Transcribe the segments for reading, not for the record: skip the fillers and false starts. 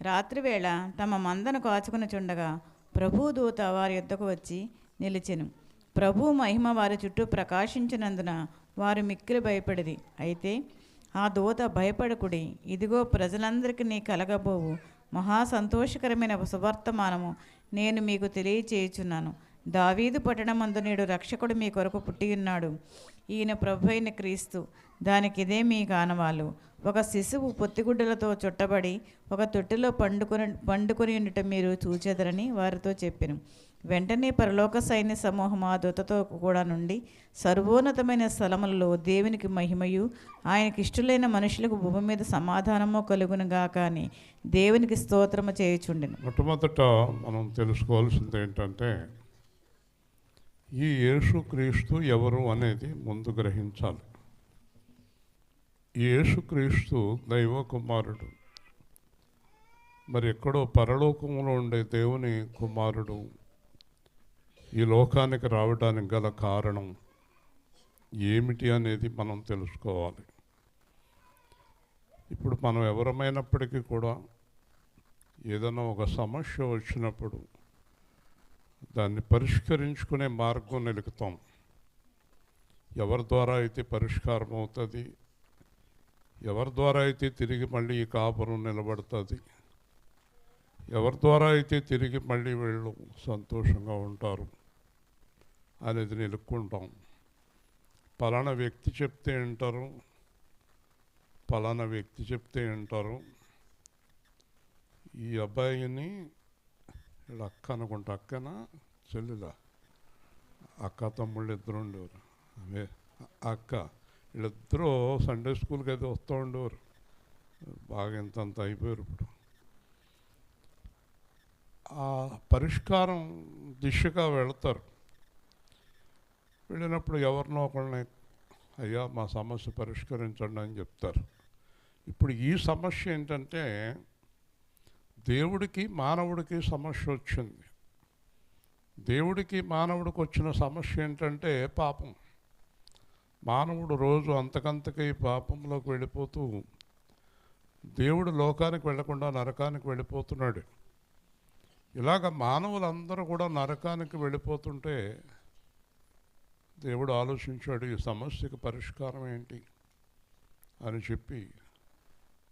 రాత్రివేళ తమ మందను కాచుకొనుచుండగా ప్రభువు దూత వారి యొద్దకు వచ్చి నిలిచెను. ప్రభువు మహిమ వారి చుట్టూ ప్రకాశించినందున వారు మిక్కిలి భయపడిరి. అయితే ఆ దూత, భయపడకుడి, ఇదిగో ప్రజలందరికీ నీ కలగబోవు మహా సంతోషకరమైన సువర్తమానము నేను మీకు తెలియచేయుచున్నాను. దావీదు పట్టణమందు నేడు రక్షకుడు మీ కొరకు పుట్టియున్నాడు. ఈయన ప్రభు అయిన క్రీస్తు. దానికి ఇదే మీ కానవాలు. ఒక శిశువు పొత్తిగుడ్డలతో చుట్టబడి ఒక తొట్టిలో పండుకొని ఉండటం మీరు చూచెదరని వారితో చెప్పెను. వెంటనే పరలోక సైన్య సమూహం ఆ దూతతో కూడా నుండి సర్వోన్నతమైన స్థలములలో దేవునికి మహిమయు, ఆయనకి ఇష్టలైన మనుషులకు భూమి మీద సమాధానము కలుగునుగా కానీ దేవునికి స్తోత్రము చేయుచుండెను. మొట్టమొదట మనం తెలుసుకోవాల్సింది ఏంటంటే, ఈ యేసుక్రీస్తు ఎవరు అనేది ముందు గ్రహించాలి. ఈ యేసుక్రీస్తు దైవ కుమారుడు, మరి ఎక్కడో పరలోకంలో ఉండే దేవుని కుమారుడు. ఈ లోకానికి రావడానికి గల కారణం ఏమిటి అనేది మనం తెలుసుకోవాలి. ఇప్పుడు మనం ఎవరమైనప్పటికీ కూడా ఏదైనా ఒక సమస్య వచ్చినప్పుడు దాన్ని పరిష్కరించుకునే మార్గం నిలుపుతాం. ఎవరి ద్వారా అయితే పరిష్కారం అవుతుంది, ఎవరి ద్వారా అయితే తిరిగి మళ్ళీ ఈ కాపురం నిలబడుతుంది, ఎవరి ద్వారా అయితే తిరిగి మళ్ళీ వీళ్ళు సంతోషంగా ఉంటారు అనేది నిలుక్కుంటాం. పలానా వ్యక్తి చెప్తే వింటారు, పలానా వ్యక్తి చెప్తే వింటారు. ఈ అబ్బాయిని వీళ్ళ అక్క అనుకుంటా, అక్కనా చెల్లిలా, అక్క తమ్ముళ్ళు ఇద్దరు ఉండేవారు. అవే అక్క, వీళ్ళిద్దరూ సండే స్కూల్కి అయితే వస్తూ ఉండేవారు. బాగా ఇంతంత అయిపోయారు. ఇప్పుడు ఆ పరిష్కారం దిశగా వెళతారు. వెళ్ళినప్పుడు ఎవరినో ఒకళ్ళని, అయ్యా మా సమస్య పరిష్కరించండి అని చెప్తారు. ఇప్పుడు ఈ సమస్య ఏంటంటే, దేవుడికి మానవుడికి సమస్య వచ్చింది. దేవుడికి మానవుడికి వచ్చిన సమస్య ఏంటంటే పాపం. మానవుడు రోజు అంతకంతకీ పాపంలోకి వెళ్ళిపోతూ దేవుడు లోకానికి వెళ్లకుండా నరకానికి వెళ్ళిపోతున్నాడు. ఇలాగ మానవులందరూ కూడా నరకానికి వెళ్ళిపోతుంటే దేవుడు ఆలోచించాడు, ఈ సమస్యకు పరిష్కారం ఏంటి అని చెప్పి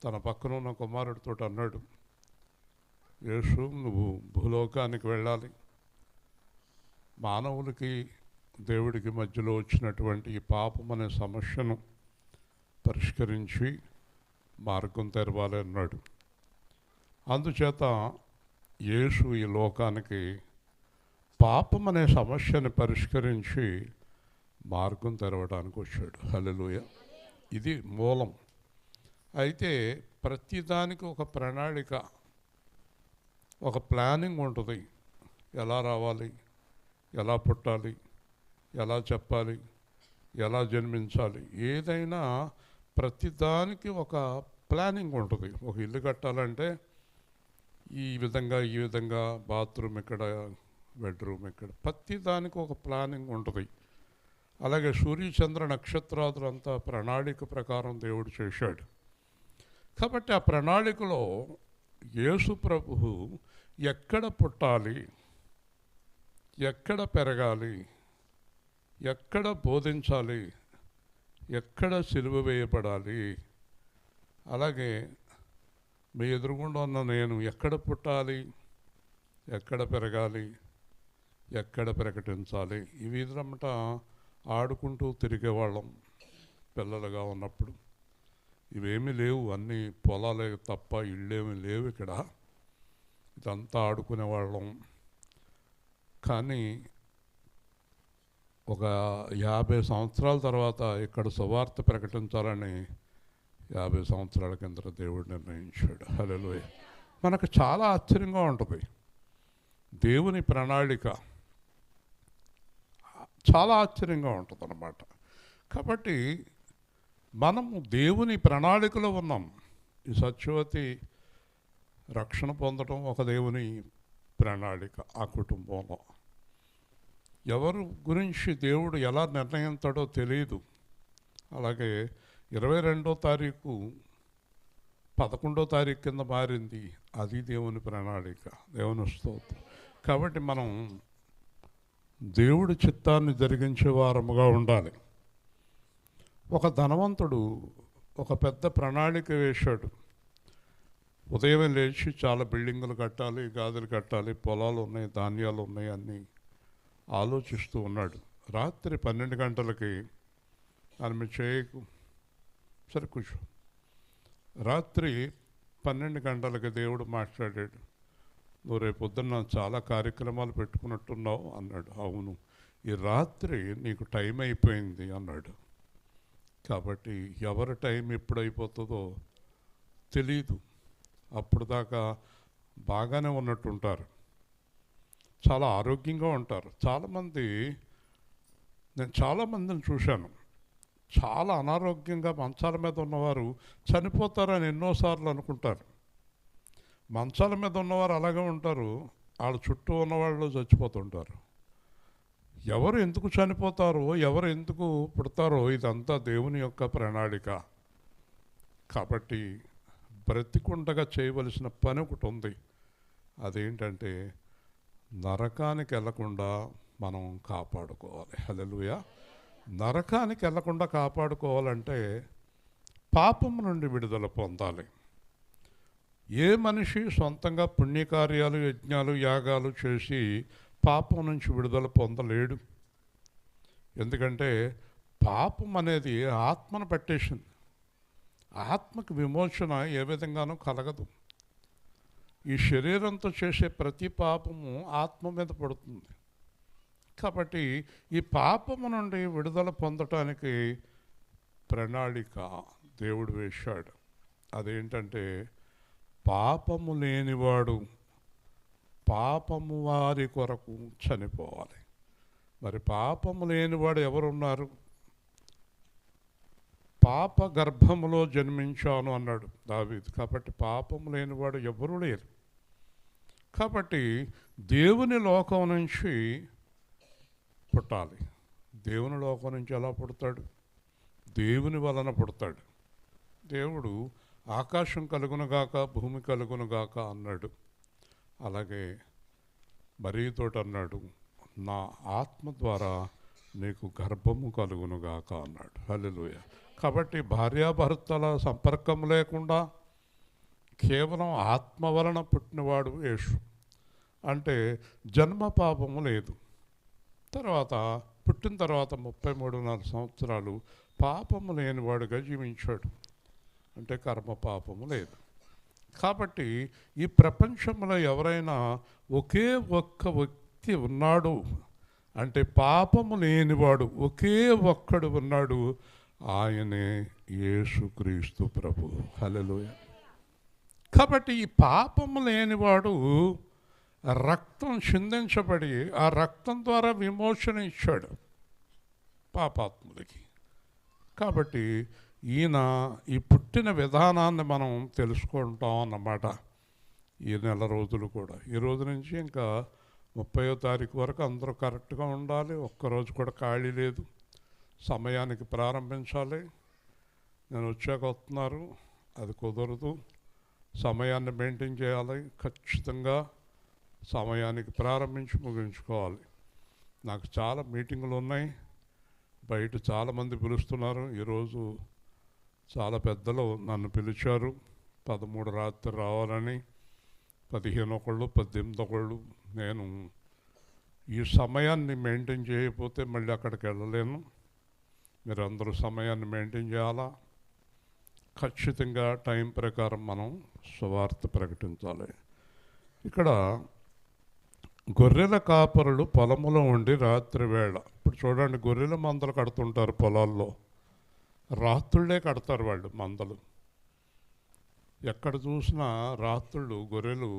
తన పక్కన ఉన్న కుమారుడితో అన్నాడు, యేసు నువ్వు భూలోకానికి వెళ్ళాలి, మానవులకి దేవుడికి మధ్యలో వచ్చినటువంటి ఈ పాపం అనే సమస్యను పరిష్కరించి మార్గం తెరవాలి అన్నాడు. అందుచేత యేసు ఈ లోకానికి పాపం అనే సమస్యను పరిష్కరించి మార్గం తెరవడానికి వచ్చాడు. హల్లెలూయా. ఇది మూలం. అయితే ప్రతిదానికి ఒక ప్రణాళిక, ఒక ప్లానింగ్ ఉంటుంది. ఎలా రావాలి, ఎలా పుట్టాలి, ఎలా చెప్పాలి, ఎలా జన్మించాలి, ఏదైనా ప్రతిదానికి ఒక ప్లానింగ్ ఉంటుంది. ఒక ఇల్లు కట్టాలంటే ఈ విధంగా బాత్రూమ్ ఇక్కడ, బెడ్రూమ్ ఇక్కడ, ప్రతిదానికి ఒక ప్లానింగ్ ఉంటుంది. అలాగే సూర్యచంద్ర నక్షత్రాదులంతా ప్రణాళిక ప్రకారం దేవుడు చేశాడు. కాబట్టి ఆ ప్రణాళికలో యేసు ప్రభువు ఎక్కడ పుట్టాలి, ఎక్కడ పెరగాలి, ఎక్కడ బోధించాలి, ఎక్కడ సిలువ వేయబడాలి, అలాగే మీ ఎదురుగుండా ఉన్న నేను ఎక్కడ పుట్టాలి, ఎక్కడ పెరగాలి, ఎక్కడ ప్రకటించాలి, ఈ విధమట ఆడుకుంటూ తిరిగేవాళ్ళం పిల్లలుగా ఉన్నప్పుడు. ఇవేమీ లేవు, అన్నీ పొలాలే తప్ప ఇళ్ళేమీ లేవు ఇక్కడ. ఇదంతా ఆడుకునేవాళ్ళం. కానీ ఒక 50 సంవత్సరాల తర్వాత ఇక్కడ సువార్త ప్రకటించాలని 50 సంవత్సరాల కింద దేవుడు నిర్ణయించాడు. హల్లెలూయా. మనకు చాలా ఆశ్చర్యంగా ఉంటుంది. దేవుని ప్రణాళిక చాలా ఆశ్చర్యంగా ఉంటుంది అన్నమాట. కాబట్టి మనము దేవుని ప్రణాళికలో ఉన్నాం. ఈ సత్యవతి రక్షణ పొందడం ఒక దేవుని ప్రణాళిక. ఆ కుటుంబంలో ఎవరు గురించి దేవుడు ఎలా నిర్ణయించాడో తెలియదు. అలాగే 22వ తారీఖు 11వ తారీఖు కింద మారింది. అది దేవుని ప్రణాళిక. దేవుని స్తోత్రం. కాబట్టి మనం దేవుడి చిత్తాన్ని జరిగించే వారముగా ఉండాలి. ఒక ధనవంతుడు ఒక పెద్ద ప్రణాళిక వేశాడు. ఉదయమే లేచి చాలా బిల్డింగులు కట్టాలి, గాదులు కట్టాలి, పొలాలు ఉన్నాయి, ధాన్యాలు ఉన్నాయి అన్నీ ఆలోచిస్తూ ఉన్నాడు. రాత్రి 12 గంటలకి ఆమె చేయకు సరే కూర్చో. రాత్రి 12 గంటలకి దేవుడు మాట్లాడాడు. నువ్వు రేపు పొద్దున్న చాలా కార్యక్రమాలు పెట్టుకున్నట్టున్నావు అన్నాడు. అవును, ఈ రాత్రి నీకు టైం అయిపోయింది అన్నాడు. కాబట్టి ఎవరి టైం ఎప్పుడైపోతుందో తెలీదు. అప్పుడు దాకా బాగానే ఉన్నట్టుంటారు, చాలా ఆరోగ్యంగా ఉంటారు. చాలామంది, నేను చాలామందిని చూశాను, చాలా అనారోగ్యంగా మంచాల మీద ఉన్నవారు చనిపోతారని ఎన్నోసార్లు అనుకుంటారు. మంచాల మీద ఉన్నవారు అలాగే ఉంటారు, వాళ్ళ చుట్టూ ఉన్నవాళ్ళు చచ్చిపోతుంటారు. ఎవరు ఎందుకు చనిపోతారో, ఎవరు ఎందుకు పుడతారో ఇదంతా దేవుని యొక్క ప్రణాళిక. కాబట్టి బ్రతికుండగా చేయవలసిన పని ఒకటి ఉంది. అదేంటంటే నరకానికి వెళ్లకుండా మనం కాపాడుకోవాలి. హల్లెలూయా. నరకానికి వెళ్లకుండా కాపాడుకోవాలంటే పాపం నుండి విడుదల పొందాలి. ఏ మనిషి సొంతంగా పుణ్యకార్యాలు, యజ్ఞాలు, యాగాలు చేసి పాపం నుంచి విడుదల పొందలేడు. ఎందుకంటే పాపం అనేది ఆత్మను పట్టేసింది. ఆత్మకు విమోచన ఏ విధంగానూ కలగదు. ఈ శరీరంతో చేసే ప్రతి పాపము ఆత్మ మీద పడుతుంది. కాబట్టి ఈ పాపము నుండి విడుదల పొందటానికి ప్రణాళిక దేవుడు వేశాడు. అదేంటంటే పాపము లేనివాడు పాపము వారి కొరకు చనిపోవాలి. మరి పాపము లేనివాడు ఎవరున్నారు? పాప గర్భములో జన్మించాను అన్నాడు దావీదు. కాబట్టి పాపము లేనివాడు ఎవరూ లేరు. కాబట్టి దేవుని లోకం నుంచి పుట్టాలి. దేవుని లోకం నుంచి ఎలా పుడతాడు? దేవుని వలన పుడతాడు. దేవుడు ఆకాశం కలుగునుగాక, భూమి కలుగునుగాక అన్నాడు. అలాగే మరియతోటి అన్నాడు, నా ఆత్మ ద్వారా నీకు గర్భము కలుగునుగాక అన్నాడు. హల్లెలూయా. కాబట్టి భార్యాభర్తల సంపర్కం లేకుండా కేవలం ఆత్మ వలన పుట్టినవాడు యేసు. అంటే జన్మ పాపము లేదు. తర్వాత పుట్టిన తర్వాత 33.5 సంవత్సరాలు పాపము లేనివాడుగా జీవించాడు. అంటే కర్మ పాపము లేదు. కాబట్టి ఈ ప్రపంచంలో ఎవరైనా ఒకే ఒక్క వ్యక్తి ఉన్నాడు అంటే పాపము లేనివాడు ఒకే ఒక్కడు ఉన్నాడు, ఆయనే యేసుక్రీస్తు ప్రభు. హల్లెలూయా. కాబట్టి ఈ పాపము లేనివాడు రక్తం చిందించబడి ఆ రక్తం ద్వారా విమోచన ఇచ్చాడు పాపాత్ములకి. కాబట్టి ఈయన ఈ పుట్టిన విధానాన్ని మనం తెలుసుకుంటాం అన్నమాట. ఈ నెల రోజులు కూడా, ఈ రోజు నుంచి ఇంకా 30వ తారీఖు వరకు అందరూ కరెక్ట్గా ఉండాలి. ఒక్కరోజు కూడా ఖాళీ లేదు. సమయానికి ప్రారంభించాలి. నేను వచ్చాక వస్తున్నారు, అది కుదరదు. సమయాన్ని మెయింటైన్ చేయాలి. ఖచ్చితంగా సమయానికి ప్రారంభించి ముగించుకోవాలి. నాకు చాలా మీటింగులు ఉన్నాయి, బయట చాలామంది పిలుస్తున్నారు. ఈరోజు చాలా పెద్దలు నన్ను పిలిచారు 13 రాత్రి రావాలని, 15 ఒకళ్ళు, 18 ఒకళ్ళు. నేను ఈ సమయాన్ని మెయింటైన్ చేయకపోతే మళ్ళీ అక్కడికి వెళ్ళలేను. మీరు అందరూ సమయాన్ని మెయింటైన్ చేయాలా. ఖచ్చితంగా టైం ప్రకారం మనం సువార్త ప్రకటించాలి. ఇక్కడ గొర్రెల కాపరులు పొలములో ఉండి రాత్రి వేళ, ఇప్పుడు చూడండి, గొర్రెల మందలు కడుతుంటారు పొలాల్లో, రాత్రుళ్ళే కడతారు వాళ్ళు మందలు. ఎక్కడ చూసినా రాత్రుళ్ళు గొర్రెలు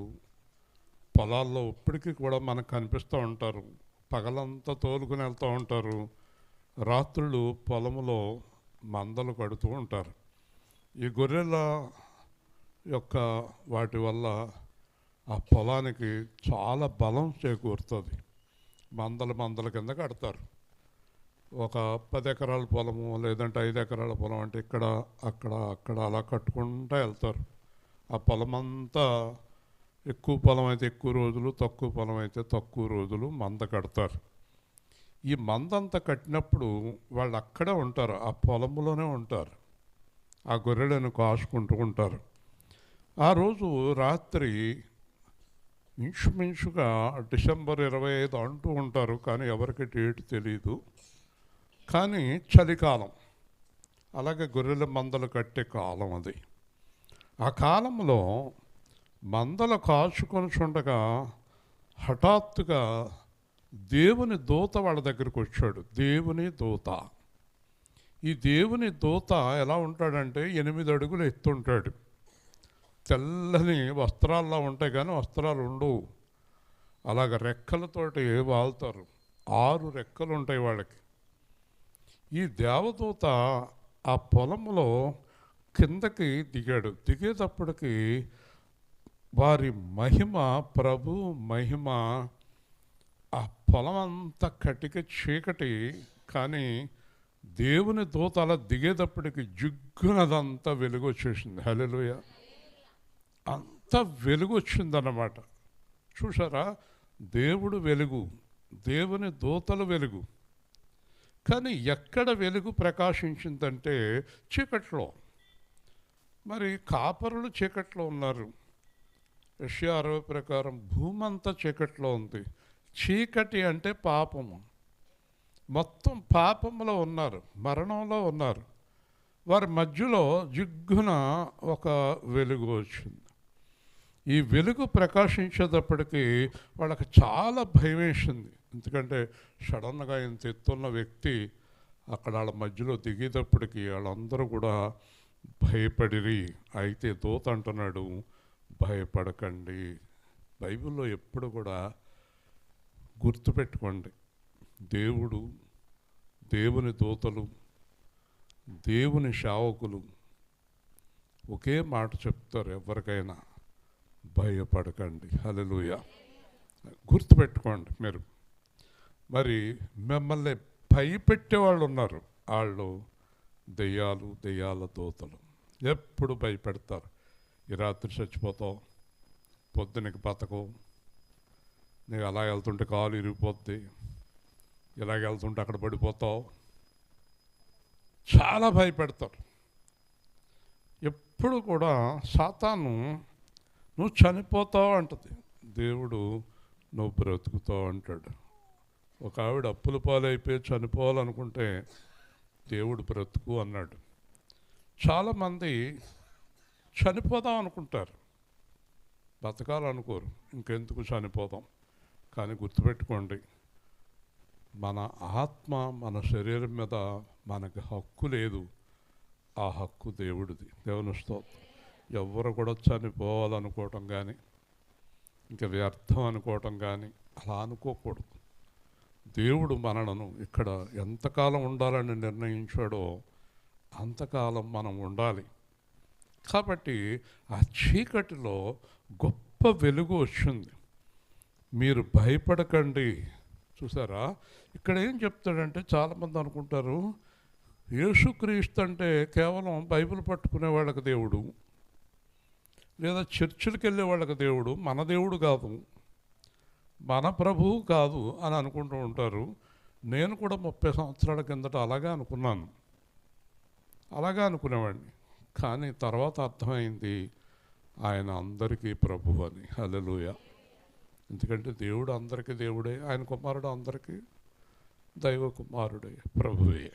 పొలాల్లో ఇప్పటికీ కూడా మనకు కనిపిస్తూ ఉంటారు. పగలంతా తోలుకుని వెళ్తూ ఉంటారు, రాత్రుళ్ళు పొలములో మందలు కడుతూ ఉంటారు. ఈ గొర్రెల యొక్క వాటి వల్ల ఆ పొలానికి చాలా బలం చేకూరుతుంది. మందల కింద కడతారు. ఒక 10 ఎకరాల పొలము లేదంటే 5 ఎకరాల పొలం అంటే ఇక్కడ అక్కడ అక్కడ అలా కట్టుకుంటూ వెళ్తారు. ఆ పొలమంతా ఎక్కువ పొలం అయితే ఎక్కువ రోజులు, తక్కువ పొలం అయితే తక్కువ రోజులు మంద కడతారు. ఈ మందంతా కట్టినప్పుడు వాళ్ళు అక్కడే ఉంటారు, ఆ పొలంలోనే ఉంటారు, ఆ గొర్రెలను కాసుకుంటూ ఉంటారు. ఆ రోజు రాత్రి ఇంచుమించుగా డిసెంబర్ 25 అంటూ ఉంటారు, కానీ ఎవరికి డేట్ తెలీదు. కానీ చలికాలం, అలాగే గొర్రెల మందలు కట్టే కాలం అది. ఆ కాలంలో మందలు కాచుకొని చూడగా హఠాత్తుగా దేవుని దూత వాళ్ళ దగ్గరికి వచ్చాడు. దేవుని దూత. ఈ దేవుని దూత ఎలా ఉంటాడంటే 8 అడుగులు ఎత్తుంటాడు. తెల్లని వస్త్రాల్లో ఉంటాయి కానీ వస్త్రాలు ఉండవు. అలాగ రెక్కలతోటి వాళ్తారు. 6 రెక్కలు ఉంటాయి వాళ్ళకి. ఈ దేవదూత ఆ పొలంలో కిందకి దిగాడు. దిగేటప్పటికి వారి మహిమ, ప్రభు మహిమ, ఆ పొలం అంతా కటిక చీకటి. కానీ దేవుని దూత అలా దిగేటప్పటికి జిగ్గునదంతా వెలుగు వచ్చేసింది. హల్లెలూయా. అంత వెలుగు వచ్చిందన్నమాట. చూసారా, దేవుడు వెలుగు, దేవుని దూతలు వెలుగు. కానీ ఎక్కడ వెలుగు ప్రకాశించిందంటే చీకట్లో. మరి కాపరులు చీకట్లో ఉన్నారు. యెషయా 60 ప్రకారం భూమి అంతా చీకట్లో ఉంది. చీకటి అంటే పాపము. మొత్తం పాపంలో ఉన్నారు, మరణంలో ఉన్నారు. వారి మధ్యలో జిగ్గున ఒక వెలుగు వచ్చింది. ఈ వెలుగు ప్రకాశించేటప్పటికీ వాళ్ళకి చాలా భయం వేసింది. ఎందుకంటే సడన్గా ఇంత ఎత్తున్న వ్యక్తి అక్కడ వాళ్ళ మధ్యలో దిగేటప్పటికి వాళ్ళందరూ కూడా భయపడిరి. అయితే దూత అంటున్నాడు, భయపడకండి. బైబిల్లో ఎప్పుడు కూడా గుర్తుపెట్టుకోండి, దేవుడు, దేవుని దూతలు, దేవుని సేవకులు ఒకే మాట చెప్తారు ఎవరికైనా, భయపడకండి. హల్లెలూయా. గుర్తుపెట్టుకోండి మీరు. మరి మిమ్మల్ని భయపెట్టే వాళ్ళు ఉన్నారు, వాళ్ళు దెయ్యాలు, దెయ్యాల దూతలు. ఎప్పుడు భయపెడతారు. ఈ రాత్రి చచ్చిపోతావు, పొద్దునకి బతకవు, నీకు అలా వెళ్తుంటే కాలు ఇరిగిపోద్ది, ఇలాగ వెళ్తుంటే అక్కడ పడిపోతావు, చాలా భయపెడతారు. ఎప్పుడు కూడా సాతాను నువ్వు చనిపోతావు అంటది, దేవుడు నువ్వు బ్రతుకుతావు అంటాడు. ఒక ఆవిడ అప్పుల పాలైపోయి చనిపోవాలనుకుంటే దేవుడు బ్రతుకు అన్నాడు. చాలామంది చనిపోదాం అనుకుంటారు, బతకాలనుకోరు. ఇంకెందుకు చనిపోదాం. కానీ గుర్తుపెట్టుకోండి, మన ఆత్మ, మన శరీరం మీద మనకి హక్కు లేదు. ఆ హక్కు దేవుడిది. దేవుని స్తోత్రం. ఎవరు కూడా చనిపోవాలనుకోవటం కానీ, ఇంకా వ్యర్థం అనుకోవటం కానీ అలా అనుకోకూడదు. దేవుడు మనలను ఇక్కడ ఎంతకాలం ఉండాలని నిర్ణయించాడో అంతకాలం మనం ఉండాలి. కాబట్టి ఆ చీకటిలో గొప్ప వెలుగు వచ్చింది. మీరు భయపడకండి. చూసారా, ఇక్కడ ఏం చెప్తాడంటే చాలామంది అనుకుంటారు యేసుక్రీస్తు అంటే కేవలం బైబిల్ పట్టుకునే వాళ్ళకి దేవుడు, లేదా చర్చిలకు వెళ్ళే వాళ్ళకి దేవుడు, మన దేవుడు కాదు, మన ప్రభువు కాదు అని అనుకుంటూ ఉంటారు. నేను కూడా 30 సంవత్సరాల కిందట అలాగే అనుకున్నాను, అలాగే అనుకునేవాడిని. కానీ తర్వాత అర్థమైంది ఆయన అందరికీ ప్రభువు అని. హల్లెలూయా. ఎందుకంటే దేవుడు అందరికీ దేవుడే, ఆయన కుమారుడు అందరికీ దైవ కుమారుడే, ప్రభువే.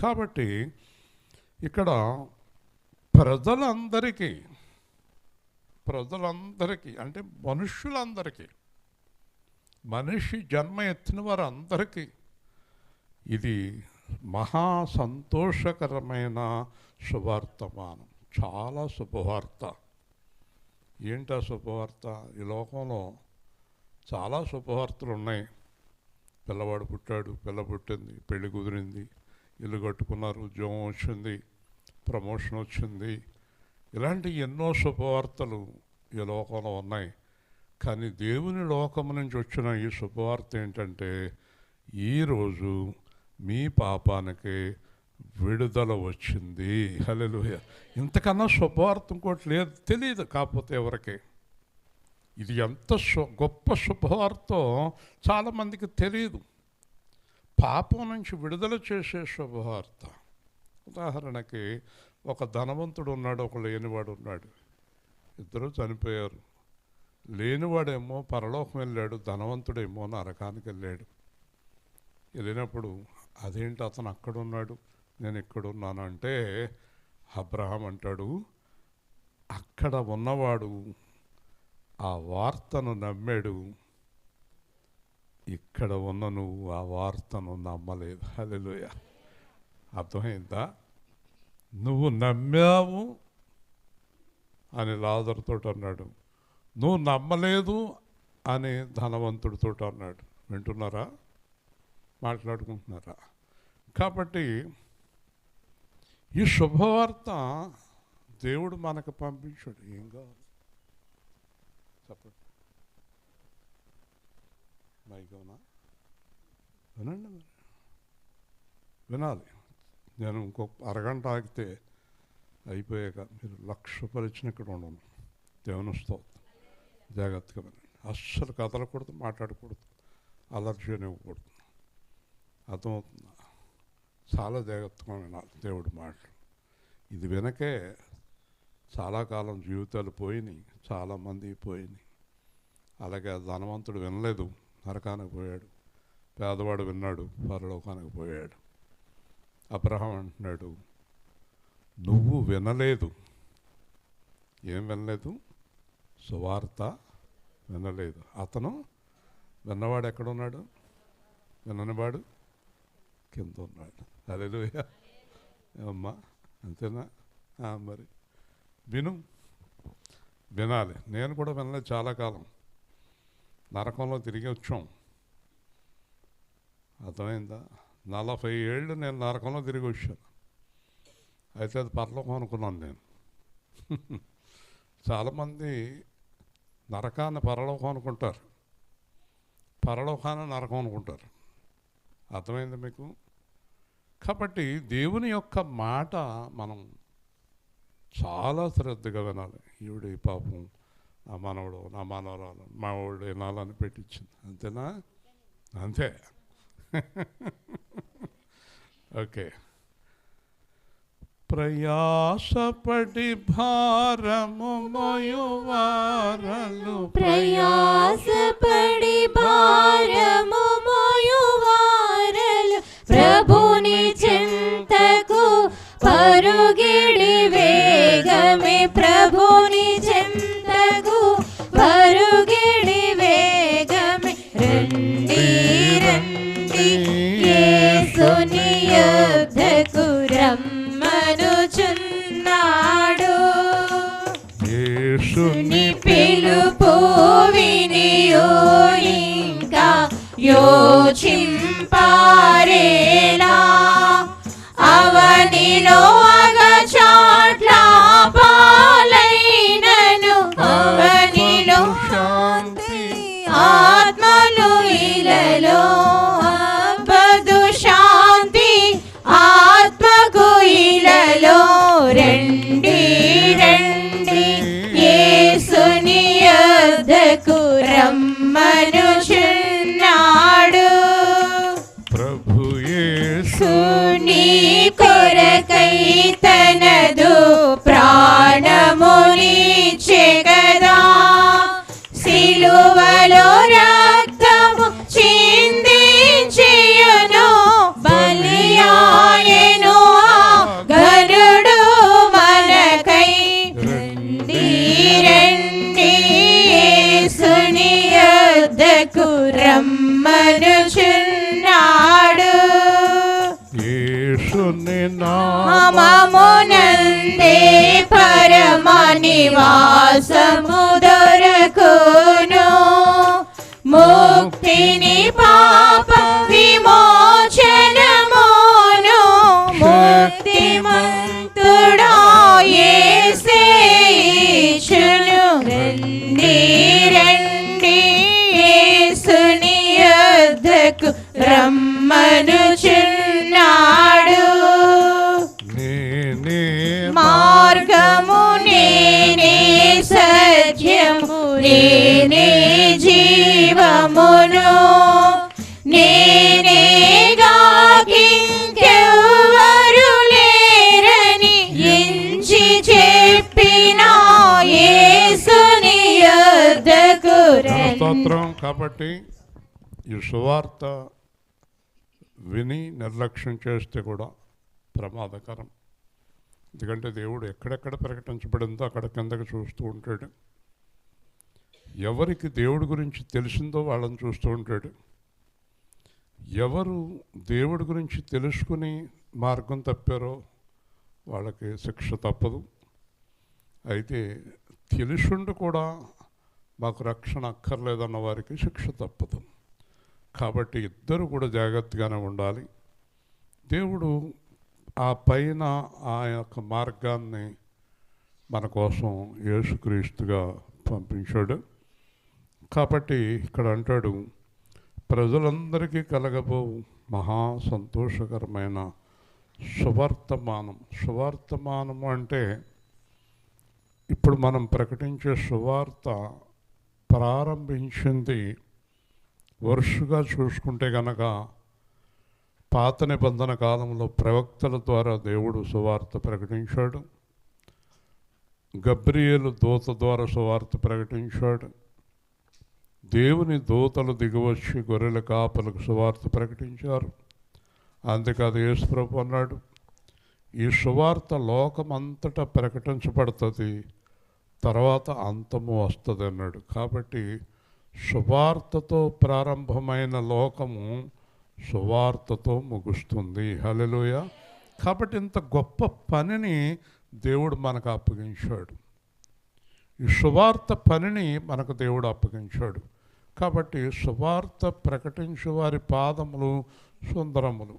కాబట్టి ఇక్కడ ప్రజలందరికీ అంటే మనుష్యులందరికీ, మనిషి జన్మ ఎత్తిన వారందరికీ ఇది మహా సంతోషకరమైన శుభవర్తమానం. చాలా శుభవార్త. ఏంటా శుభవార్త? ఈ లోకంలో చాలా శుభవార్తలు ఉన్నాయి. పిల్లవాడు పుట్టాడు, పిల్ల పుట్టింది, పెళ్లి కుదిరింది, ఇల్లు కట్టుకున్నారు, ఉద్యోగం వచ్చింది, ప్రమోషన్ వచ్చింది. ఇలాంటి ఎన్నో శుభవార్తలు ఈ లోకంలో ఉన్నాయి. కానీ దేవుని లోకం నుంచి వచ్చిన ఈ శుభవార్త ఏంటంటే, ఈరోజు మీ పాపానికి విడుదల వచ్చింది. హల్లెలూయా. ఇంతకన్నా శుభవార్త ఇంకోటి లేదు, తెలియదు కాకపోతే ఎవరికి. ఇది ఎంత గొప్ప శుభవార్తో చాలామందికి తెలియదు. పాపం నుంచి విడుదల చేసే శుభవార్త. ఉదాహరణకి ఒక ధనవంతుడు ఉన్నాడు, ఒక లేనివాడు ఉన్నాడు. ఇద్దరు చనిపోయారు. లేనివాడేమో పరలోకం వెళ్ళాడు, ధనవంతుడేమో నరకానికి వెళ్ళాడు. వెళ్ళినప్పుడు అదేంటి అతను అక్కడున్నాడు నేను ఇక్కడున్నాను అంటే, అబ్రహాం అంటాడు, అక్కడ ఉన్నవాడు ఆ వార్తను నమ్మాడు, ఇక్కడ ఉన్న నువ్వు ఆ వార్తను నమ్మలేదు. హల్లెలూయా. అర్థమైందా? నువ్వు నమ్మావు అని లాజరుతో అన్నాడు, నువ్వు నమ్మలేదు అని ధనవంతుడితో అన్నాడు. వింటున్నారా? మాట్లాడుకుంటున్నారా? కాబట్టి ఈ శుభవార్త దేవుడు మనకు పంపించాడు. ఏం కావాలి చెప్పండి. మైకోనా వినండి, మరి వినాలి. నేను ఇంకొక అరగంట ఆగితే అయిపోయాక మీరు రూపాయలు ఇచ్చిన ఇక్కడ ఉండను. దేవుని స్తోత్రం. జాగ్రత్తగా వినండి. అస్సలు కదలకూడదు, మాట్లాడకూడదు, అలర్జీ ఇవ్వకూడదు. అర్థమవుతుందా? చాలా జాగ్రత్తగా వినాలి దేవుడి మాటలు. ఇది వెనకే చాలా కాలం జీవితాలు పోయినాయి, చాలామంది పోయినాయి. అలాగే ధనవంతుడు వినలేదు, నరకానికి పోయాడు. పేదవాడు విన్నాడు, పరలోకానికి పోయాడు. అబ్రహాం అంటున్నాడు, నువ్వు వినలేదు. ఏం వినలేదు? సువార్త వినలేదు. అతను విన్నవాడు ఎక్కడున్నాడు? విననివాడు కింద ఉన్నాడు. హల్లెలూయా. అమ్మా అంతేనా? మరి వినాలి. నేను కూడా వినలేదు చాలా కాలం. నరకంలో తిరిగి వచ్చాం. అర్థమైందా? 40 ఏళ్ళు నేను నరకంలో తిరిగి వచ్చాను. అయితే అది పరలోకం అనుకున్నాను నేను. చాలామంది నరకాన్ని పరలోకం అనుకుంటారు, పరలోకాన్ని నరకం అనుకుంటారు. అర్థమైంది మీకు? కాబట్టి దేవుని యొక్క మాట మనం చాలా శ్రద్ధగా వినాలి. ఈవిడ ఈ పాపం నా మనవడు నా మనవరాలు మా వాడు వినాలని పెట్టించింది. అంతేనా? అంతే. ఓకే. ప్రయాసపడి భారము మోయువారలు, ప్రయాసపడి భారము మోయువారలు, ప్రభుని చింతకు పరుగిడి వేగమే, ప్రభుని చింతకు పరుగిడి వేగమే. రండి రండి యేసుని యొద్దకు రమ్మనుచున్నాడు. యేసుని పిలుపు వినియు ఇంకా యోచింపారేలా, అవనిలో అగచాట్ల పాలైనను, అవనిలో శాంతి ఆత్మలు ఇలలో, అబ్బదు శాంతి ఆత్మకు ఇలలో. రండి రండి యేసుని యొద్దకు రమ్మనుచున్నాడు. ప్రభు యేసు నీ కొరకై తనదు ప్రాణమునిచ్చే గదా, సిలువలో రక్తము చిందించియును, బలియాయెను ఘనుడు మనకై. రండి రండి యేసుని యొద్దకు రమ్మనుచున్నాడు. యేసుని నామమునందే పరమ నివాసము దొరకును, ముక్తిని పాప విమోచనమును, ముక్తిమంతుడా యేసే ఇచ్చును. రండి రండి యేసుని యొద్దకు రమ్మనుచున్నాడు. నేనే జీవమును నేనేగాకింకెవ్వరు లేరని ఎంచి చెప్పిన యేసుని యొద్దకు రండి. స్తోత్రం. కాబట్టి ఈ సువార్త విని నిర్లక్ష్యం చేస్తే కూడా ప్రమాదకరం. ఎందుకంటే దేవుడు ఎక్కడెక్కడ ప్రకటించబడిందో అక్కడ కిందకి చూస్తూ ఉంటాడు. ఎవరికి దేవుడి గురించి తెలిసిందో వాళ్ళని చూస్తూ ఉంటాడు. ఎవరు దేవుడి గురించి తెలుసుకుని మార్గం తప్పారో వాళ్ళకి శిక్ష తప్పదు. అయితే తెలుసుండి కూడా మాకు రక్షణ అక్కర్లేదన్న వారికి శిక్ష తప్పదు. కాబట్టి ఇద్దరు కూడా జాగ్రత్తగానే ఉండాలి. దేవుడు ఆ పైన ఆ యొక్క మార్గాన్ని మన కోసం యేసుక్రీస్తుగా పంపించాడు. కాబట్టి ఇక్కడ అంటాడు, ప్రజలందరికీ కలగబో మహా సంతోషకరమైన సువర్తమానం. సువర్తమానము అంటే ఇప్పుడు మనం ప్రకటించే సువార్త ప్రారంభించింది వరుసగా చూసుకుంటే గనక పాత నిబంధన కాలంలో ప్రవక్తల ద్వారా దేవుడు సువార్త ప్రకటించాడు. గబ్రియేలు దూత ద్వారా సువార్త ప్రకటించాడు. దేవుని దూతలు దిగివచ్చి గొర్రెల కాపలకు సువార్త ప్రకటించారు. అంతేకాదు యేసుప్రభు అన్నాడు, ఈ సువార్త లోకమంతటా ప్రకటించబడుతుంది, తర్వాత అంతము వస్తుంది అన్నాడు. కాబట్టి సువార్తతో ప్రారంభమైన లోకము సువార్తతో ముగుస్తుంది. హల్లెలూయా. కాబట్టి ఇంత గొప్ప పనిని దేవుడు మనకు అప్పగించాడు. ఈ సువార్త పనిని మనకు దేవుడు అప్పగించాడు. కాబట్టి సువార్త ప్రకటించే వారి పాదములు సుందరములు.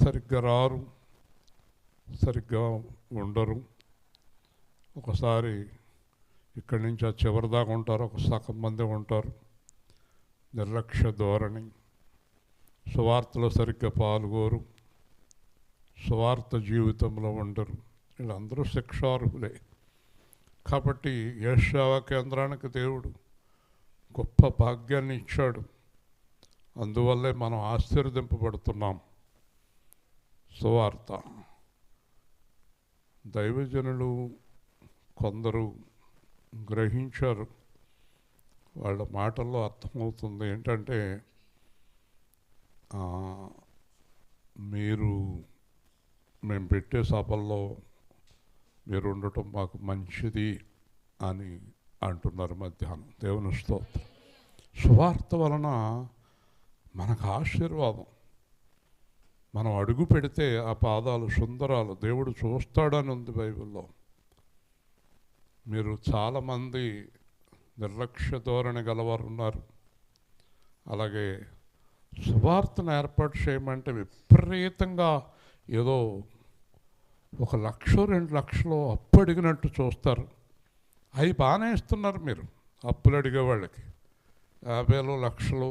సరిగ్గా రారు, సరిగ్గా ఉండరు. ఒకసారి ఇక్కడి నుంచి ఆ చివరి దాకా ఉంటారు, ఒక సగం మంది ఉంటారు. నిర్లక్ష్య ధోరణి, సువార్తలో సరిగ్గా పాల్గొరు, సువార్త జీవితంలో ఉండరు. వీళ్ళందరూ శిక్షార్హులే. కాబట్టి యేషావా కేంద్రానికి దేవుడు గొప్ప భాగ్యాన్ని ఇచ్చాడు. అందువల్లే మనం ఆశీర్వదింపబడుతున్నాం. సువార్త దైవజనులు కొందరు గ్రహించారు. వాళ్ళ మాటల్లో అర్థమవుతుంది ఏంటంటే, మేము పెట్టే సభల్లో మీరు ఉండటం మాకు మంచిది అని అంటున్నారు మధ్యాహ్నం. దేవుని స్తోత్రం. సువార్త వలన మనకు ఆశీర్వాదం. మనం అడుగు పెడితే ఆ పాదాలు సుందరాలు దేవుడు చూస్తాడని ఉంది బైబిల్లో. మీరు చాలామంది నిర్లక్ష్య ధోరణి గలవారు ఉన్నారు. అలాగే సువార్తను ఏర్పాటు చేయమంటే విపరీతంగా ఏదో 1 లక్ష 2 లక్షలు అప్పు అడిగినట్టు చూస్తారు. అవి బాగానే ఇస్తున్నారు మీరు. అప్పులు అడిగే వాళ్ళకి 50,000 లక్షలు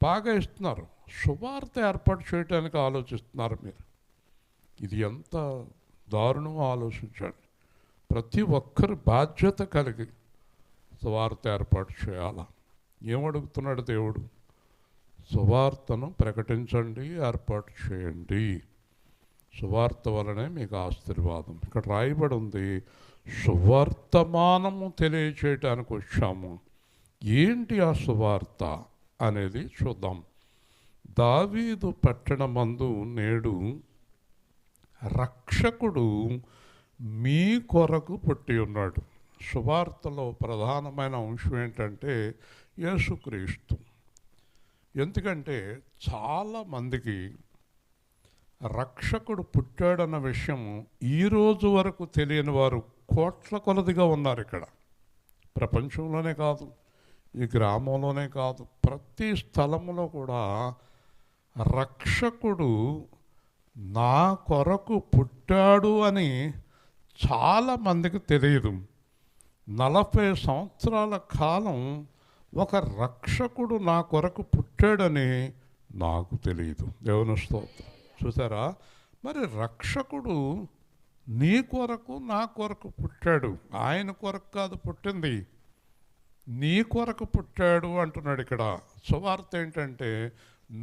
బాగా ఇస్తున్నారు. సువార్త ఏర్పాటు చేయడానికి ఆలోచిస్తున్నారు మీరు. ఇది ఎంత దారుణమో ఆలోచించండి. ప్రతి ఒక్కరు బాధ్యత కలిగి సువార్త ఏర్పాటు చేయాలా. ఏమడుగుతున్నాడు దేవుడు? సువార్తను ప్రకటించండి, ఏర్పాటు చేయండి. సువార్త వలనే మీకు ఆశీర్వాదం. ఇక్కడ రాయబడి ఉంది, సువర్తమానము తెలియచేయటానికి వచ్చాము. ఏంటి ఆ సువార్త అనేది చూద్దాం. దావీదు పట్టణమందు నేడు రక్షకుడు మీ కొరకు పుట్టి ఉన్నాడు. సువార్తలో ప్రధానమైన అంశం ఏంటంటే యేసుక్రీస్తు. ఎందుకంటే చాలామందికి రక్షకుడు పుట్టాడన్న విషయం ఈరోజు వరకు తెలియని వారు కోట్ల కొలదిగా ఉన్నారు. ఇక్కడ ప్రపంచంలోనే కాదు, ఈ గ్రామంలోనే కాదు, ప్రతి స్థలంలో కూడా రక్షకుడు నా కొరకు పుట్టాడు అని చాలామందికి తెలియదు. 40 సంవత్సరాల కాలం ఒక రక్షకుడు నా కొరకు పుట్టాడని నాకు తెలియదు. దేవుని స్తోత్రం. చూసారా? మరి రక్షకుడు నీ కొరకు నా కొరకు పుట్టాడు. ఆయన కొరకు కాదు పుట్టింది, నీ కొరకు పుట్టాడు అంటున్నాడు ఇక్కడ. సువార్త ఏంటంటే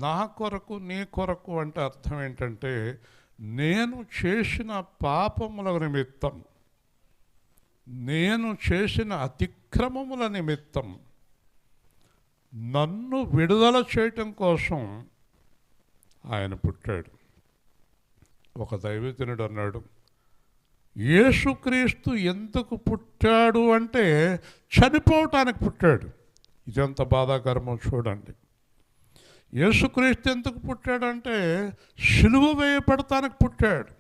నా కొరకు నీ కొరకు అంటే అర్థం ఏంటంటే నేను చేసిన పాపముల నిమిత్తం, నేను చేసిన అతిక్రమముల నిమిత్తం నన్ను విడుదల చేయటం కోసం ఆయన పుట్టాడు. ఒక దైవజనుడు అన్నాడు, యేసుక్రీస్తు ఎందుకు పుట్టాడు అంటే చనిపోవటానికి పుట్టాడు. ఇదెంత బాధాకరమో చూడండి. యేసుక్రీస్తు ఎందుకు పుట్టాడంటే సిలువ వేయబడటానికి పుట్టాడు.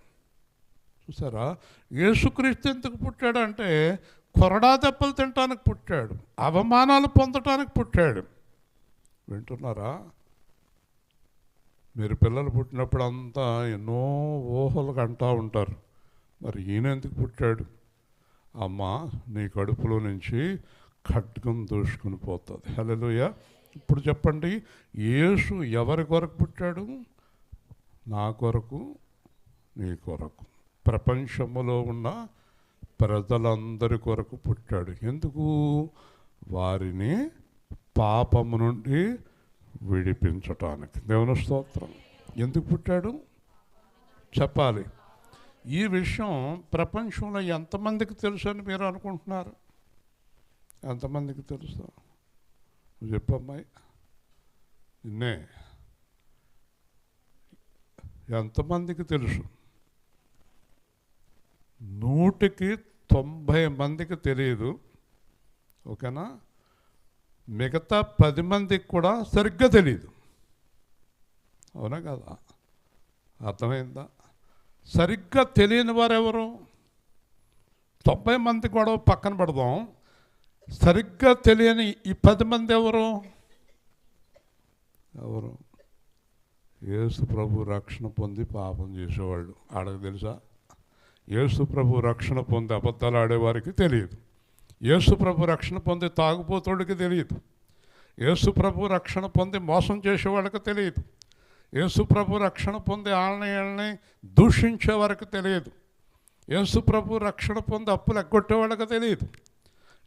చూసారా? యేసుక్రీస్తు ఎందుకు పుట్టాడంటే కొరడా దెబ్బలు తినటానికి పుట్టాడు, అవమానాలు పొందటానికి పుట్టాడు. వింటున్నారా? మీరు పిల్లలు పుట్టినప్పుడు అంతా ఎన్నో ఊహలకు అంటూ ఉంటారు, మరి ఈయన ఎందుకు పుట్టాడు? అమ్మ నీ కడుపులో నుంచి ఖడ్గం దూసుకుని పోతుంది. హల్లెలూయా. ఇప్పుడు చెప్పండి, యేసు ఎవరి కొరకు పుట్టాడు? నా కొరకు, నీ కొరకు, ప్రపంచములో ఉన్న ప్రజలందరి కొరకు పుట్టాడు. ఎందుకు? వారిని పాపము నుండి విడిపించటానికి. దేవుని స్తోత్రం. ఎందుకు పుట్టాడు చెప్పాలి. ఈ విషయం ప్రపంచంలో ఎంతమందికి తెలుసు అని మీరు అనుకుంటున్నారు? ఎంతమందికి తెలుసు? నువ్వు చెప్పమ్మాయి. నిన్నే ఎంతమందికి తెలుసు? 100కి 90 మందికి తెలియదు. ఓకేనా? మిగతా 10 మందికి కూడా సరిగ్గా తెలియదు. అవునా కదా? అర్థమైందా? సరిగ్గా తెలియని వారు ఎవరు? 90 మంది కూడా పక్కన పెడదాం. సరిగ్గా తెలియని ఈ 10 మంది ఎవరు? యేసు ప్రభు రక్షణ పొంది పాపం చేసేవాళ్ళు. ఆడకు తెలుసా? యేసు ప్రభు రక్షణ పొంది అబద్ధాలు ఆడేవారికి తెలియదు. యేసు ప్రభు రక్షణ పొంది తాగుపోతుడికి తెలియదు. యేసు ప్రభు రక్షణ పొంది మోసం చేసేవాళ్ళకి తెలియదు. యేసు ప్రభు రక్షణ పొంది ఆళ్ళని దూషించే వారికి తెలియదు. యేసు ప్రభు రక్షణ పొంది అప్పులు ఎగ్గొట్టే వాళ్ళకి తెలియదు.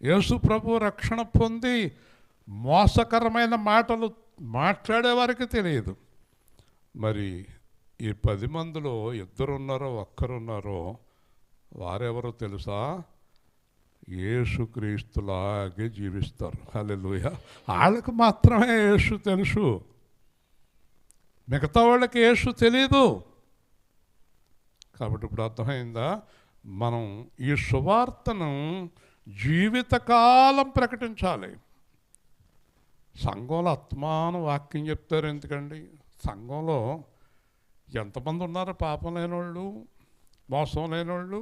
యేసు ప్రభు రక్షణ పొంది మోసకరమైన మాటలు మాట్లాడేవారికి తెలియదు. మరి ఈ 10 మందిలో 2 ఉన్నారో 1 ఉన్నారో వారెవరో తెలుసా? యేసుక్రీస్తులాగే జీవిస్తారు. హల్లెలూయా. వాళ్ళకి మాత్రమే యేసు తెలుసు, మిగతా వాళ్ళకి యేసు తెలియదు. కాబట్టి ఇప్పుడు అర్థమైందా? మనం ఈ సువార్తను జీవితకాలం ప్రకటించాలి. సంఘంలో అత్మాన వాక్యం చెప్తారు ఎందుకండి? సంఘంలో ఎంతమంది ఉన్నారు పాపం లేనివాళ్ళు, మోసం లేనివాళ్ళు?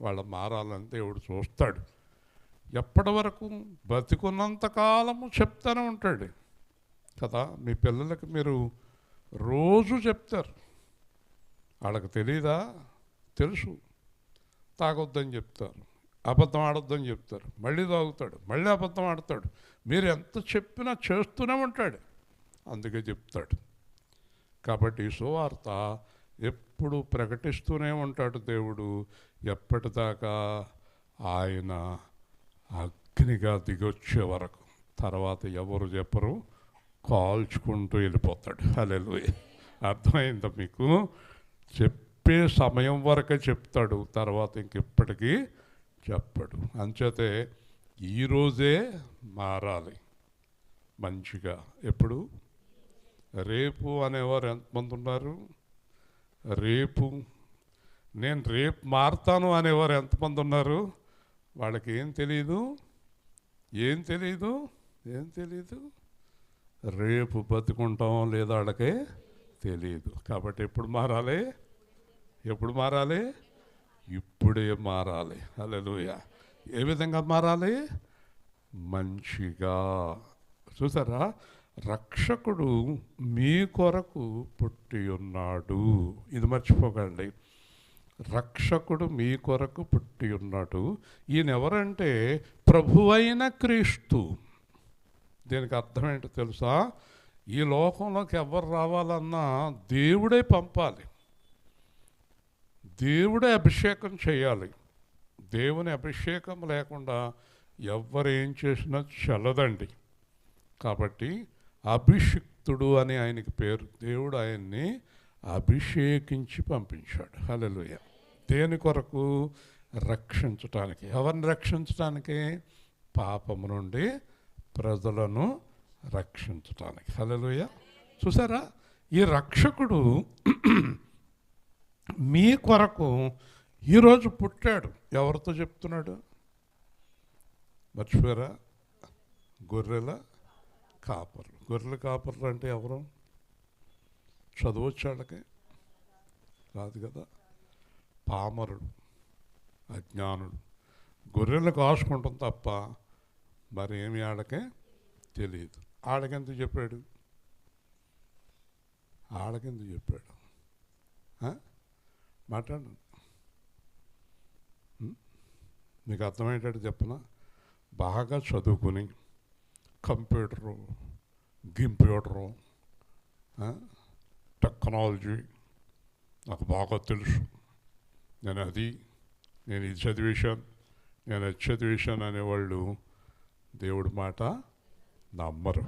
వాళ్ళు మారాలని దేవుడు చూస్తాడు. ఎప్పటి వరకు? బతికున్నంతకాలము చెప్తూనే ఉంటాడు కదా. మీ పిల్లలకి మీరు రోజు చెప్తారు, వాళ్ళకి తెలీదా? తెలుసు. తాగొద్దని చెప్తారు, అబద్ధం ఆడొద్దని చెప్తారు, మళ్ళీ తాగుతాడు, మళ్ళీ అబద్ధం ఆడతాడు. మీరు ఎంత చెప్పినా చేస్తూనే ఉంటాడు, అందుకే చెప్తాడు. కాబట్టి ఈ సువార్త ఎప్పుడు ప్రకటిస్తూనే ఉంటాడు దేవుడు, ఎప్పటిదాకా ఆయన అగ్నిగా దిగొచ్చే వరకు. తర్వాత ఎవరు చెప్పరు, కాల్చుకుంటూ వెళ్ళిపోతాడు. హల్లెలూయా. అర్థమైందా మీకు? చెప్పే సమయం వరకే చెప్తాడు, తర్వాత ఇంకెప్పటికీ చెప్పడు. అంచేతే ఈరోజే మారాలి మంచిగా. ఎప్పుడు? రేపు అనేవారు ఎంతమంది ఉన్నారు? రేపు నేను రేపు మారుతాను అనేవారు ఎంతమంది ఉన్నారు? వాళ్ళకి ఏం తెలీదు. రేపు బతుకుంటాం లేదా వాళ్ళకే తెలియదు. కాబట్టి ఎప్పుడు మారాలి? ఇప్పుడే మారాలి. హల్లెలూయా. ఏ విధంగా మారాలి? మంచిగా. చూసారా? రక్షకుడు మీ కొరకు పుట్టి ఉన్నాడు. ఇది మర్చిపోకండి. రక్షకుడు మీ కొరకు పుట్టి ఉన్నాడు. ఈయన ఎవరంటే ప్రభువైన క్రీస్తు. దీనికి అర్థం ఏంటో తెలుసా? ఈ లోకంలోకి ఎవరు రావాలన్నా దేవుడే పంపాలి, దేవుడే అభిషేకం చేయాలి. దేవుని అభిషేకం లేకుండా ఎవరు ఏం చేసినా చెల్లదండి. కాబట్టి అభిషిక్తుడు అని ఆయనకి పేరు. దేవుడు ఆయన్ని అభిషేకించి పంపించాడు. హల్లెలూయా. దేని కొరకు? రక్షించటానికి. ఎవరిని రక్షించటానికి? పాపము నుండి ప్రజలను రక్షించటానికి. హల్లెలూయా. చూసారా, ఈ రక్షకుడు మీ కొరకు ఈరోజు పుట్టాడు. ఎవరితో చెప్తున్నాడు? మర్చిపోయారా? గొర్రెల కాపర్లు. గొర్రెల కాపర్లు అంటే ఎవరు? చదవచ్చాళ్ళకి కాదు కదా, పామరుడు, అజ్ఞానుడు. గొర్రెలు కాసుకుంటాం తప్ప మరేమి ఆడకే తెలియదు. ఆడకెందుకు చెప్పాడు? ఆడకెందుకు చెప్పాడు? మాట్లాడండి. మీకు అర్థమయ్యేటట్టు చెప్పనా? బాగా చదువుకుని కంప్యూటరు, టెక్నాలజీ నాకు బాగా తెలుసు, నేను ఇది చదివేశాను, నేను అది చదివేశాను అనేవాళ్ళు దేవుడి మాట నమ్మరు.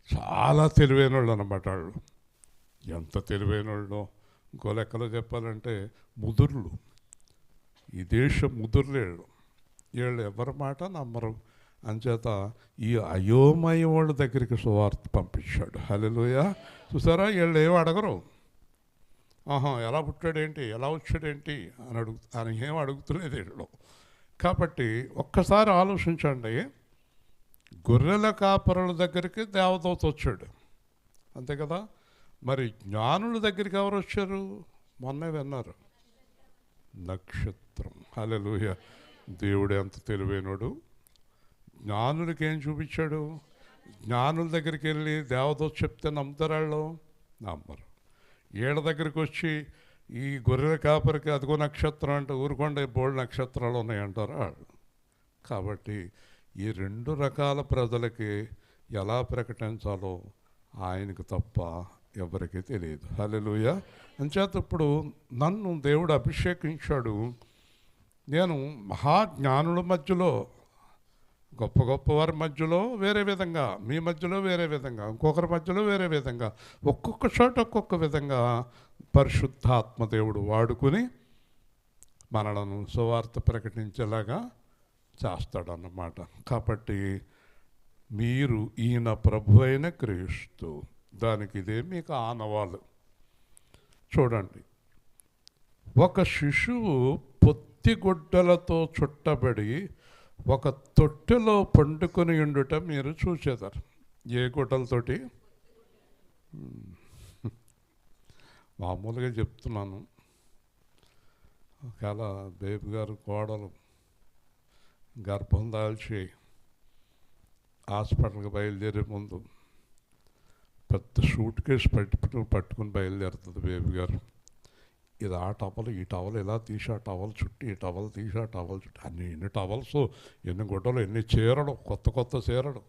చాలా తెలివైన వాళ్ళు అన్నమాట వాళ్ళు. ఎంత తెలివైన వాళ్ళు! ఇంకో లెక్కలో చెప్పాలంటే ముదుర్లు. ఈ దేశం ముదుర్లేళ్ళు. వీళ్ళు ఎవరి మాట నమ్మరు. అంచేత ఈ అయోమయ వాళ్ళ దగ్గరికి సువార్త పంపించాడు. హల్లెలూయా. చూసారా, వీళ్ళు ఏమి అడగరు. ఎలా పుట్టాడేంటి, ఎలా వచ్చాడేంటి అని ఏం అడుగుతులేదు వీళ్ళు. కాబట్టి ఒక్కసారి ఆలోచించండి. గొర్రెల కాపరుల దగ్గరికి దేవదూత వచ్చాడు, అంతే కదా. మరి జ్ఞానుల దగ్గరికి ఎవరు వచ్చారు? మొన్నే విన్నారు, నక్షత్రం. హల్లెలూయా. దేవుడు ఎంత తెలివైనడు. జ్ఞానులకి ఏం చూపించాడు? జ్ఞానుల దగ్గరికి వెళ్ళి దేవదూత చెప్తే నమ్ముతారాళ్ళు? నమ్మరు. ఏళ్ళ దగ్గరికి వచ్చి ఈ గొర్రెల కాపరికి అదిగో నక్షత్రం అంటే ఊరుకోండి, బోల్డ్ నక్షత్రాలు ఉన్నాయంటారు వాళ్ళు. కాబట్టి ఈ రెండు రకాల ప్రజలకి ఎలా ప్రకటించాలో ఆయనకు తప్ప ఎవరికీ తెలియదు. హల్లెలూయా. అంచేత ఇప్పుడు నన్ను దేవుడు అభిషేకించాడు. నేను మహాజ్ఞానుల మధ్యలో, గొప్ప గొప్పవారి మధ్యలో వేరే విధంగా, మీ మధ్యలో వేరే విధంగా, ఇంకొకరి మధ్యలో వేరే విధంగా, ఒక్కొక్క చోట ఒక్కొక్క విధంగా పరిశుద్ధాత్మ దేవుడు వాడుకుని మనలను సువార్త ప్రకటించేలాగా చేస్తాడన్నమాట. కాబట్టి మీరు ఈయన ప్రభు అయిన క్రీస్తు, దానికి ఇదే మీకు ఆనవాలు. చూడండి, ఒక శిశువు పొత్తిగుడ్డలతో చుట్టబడి ఒక తొట్టెలో పండుకొని ఉండుట మీరు చూసేదారు. ఏ గుడ్డలతోటి? మామూలుగా చెప్తున్నాను. ఒకవేళ బేబీ గారు కోడలు గర్భం దాల్చి హాస్పిటల్కి బయలుదేరే ముందు పెద్ద సూట్ కేసు పట్టుకుని బయలుదేరుతుంది బేబీ గారు. ఇది ఆ టవల్, ఈ టవల్ ఇలా తీసి ఆ టవల్ చుట్టి, ఈ టవల్ తీసి ఆ టవల్ చుట్టి, ఎన్ని టవల్స్, ఎన్ని గుడ్డలు, ఎన్ని చీరలు, కొత్త చీరలు.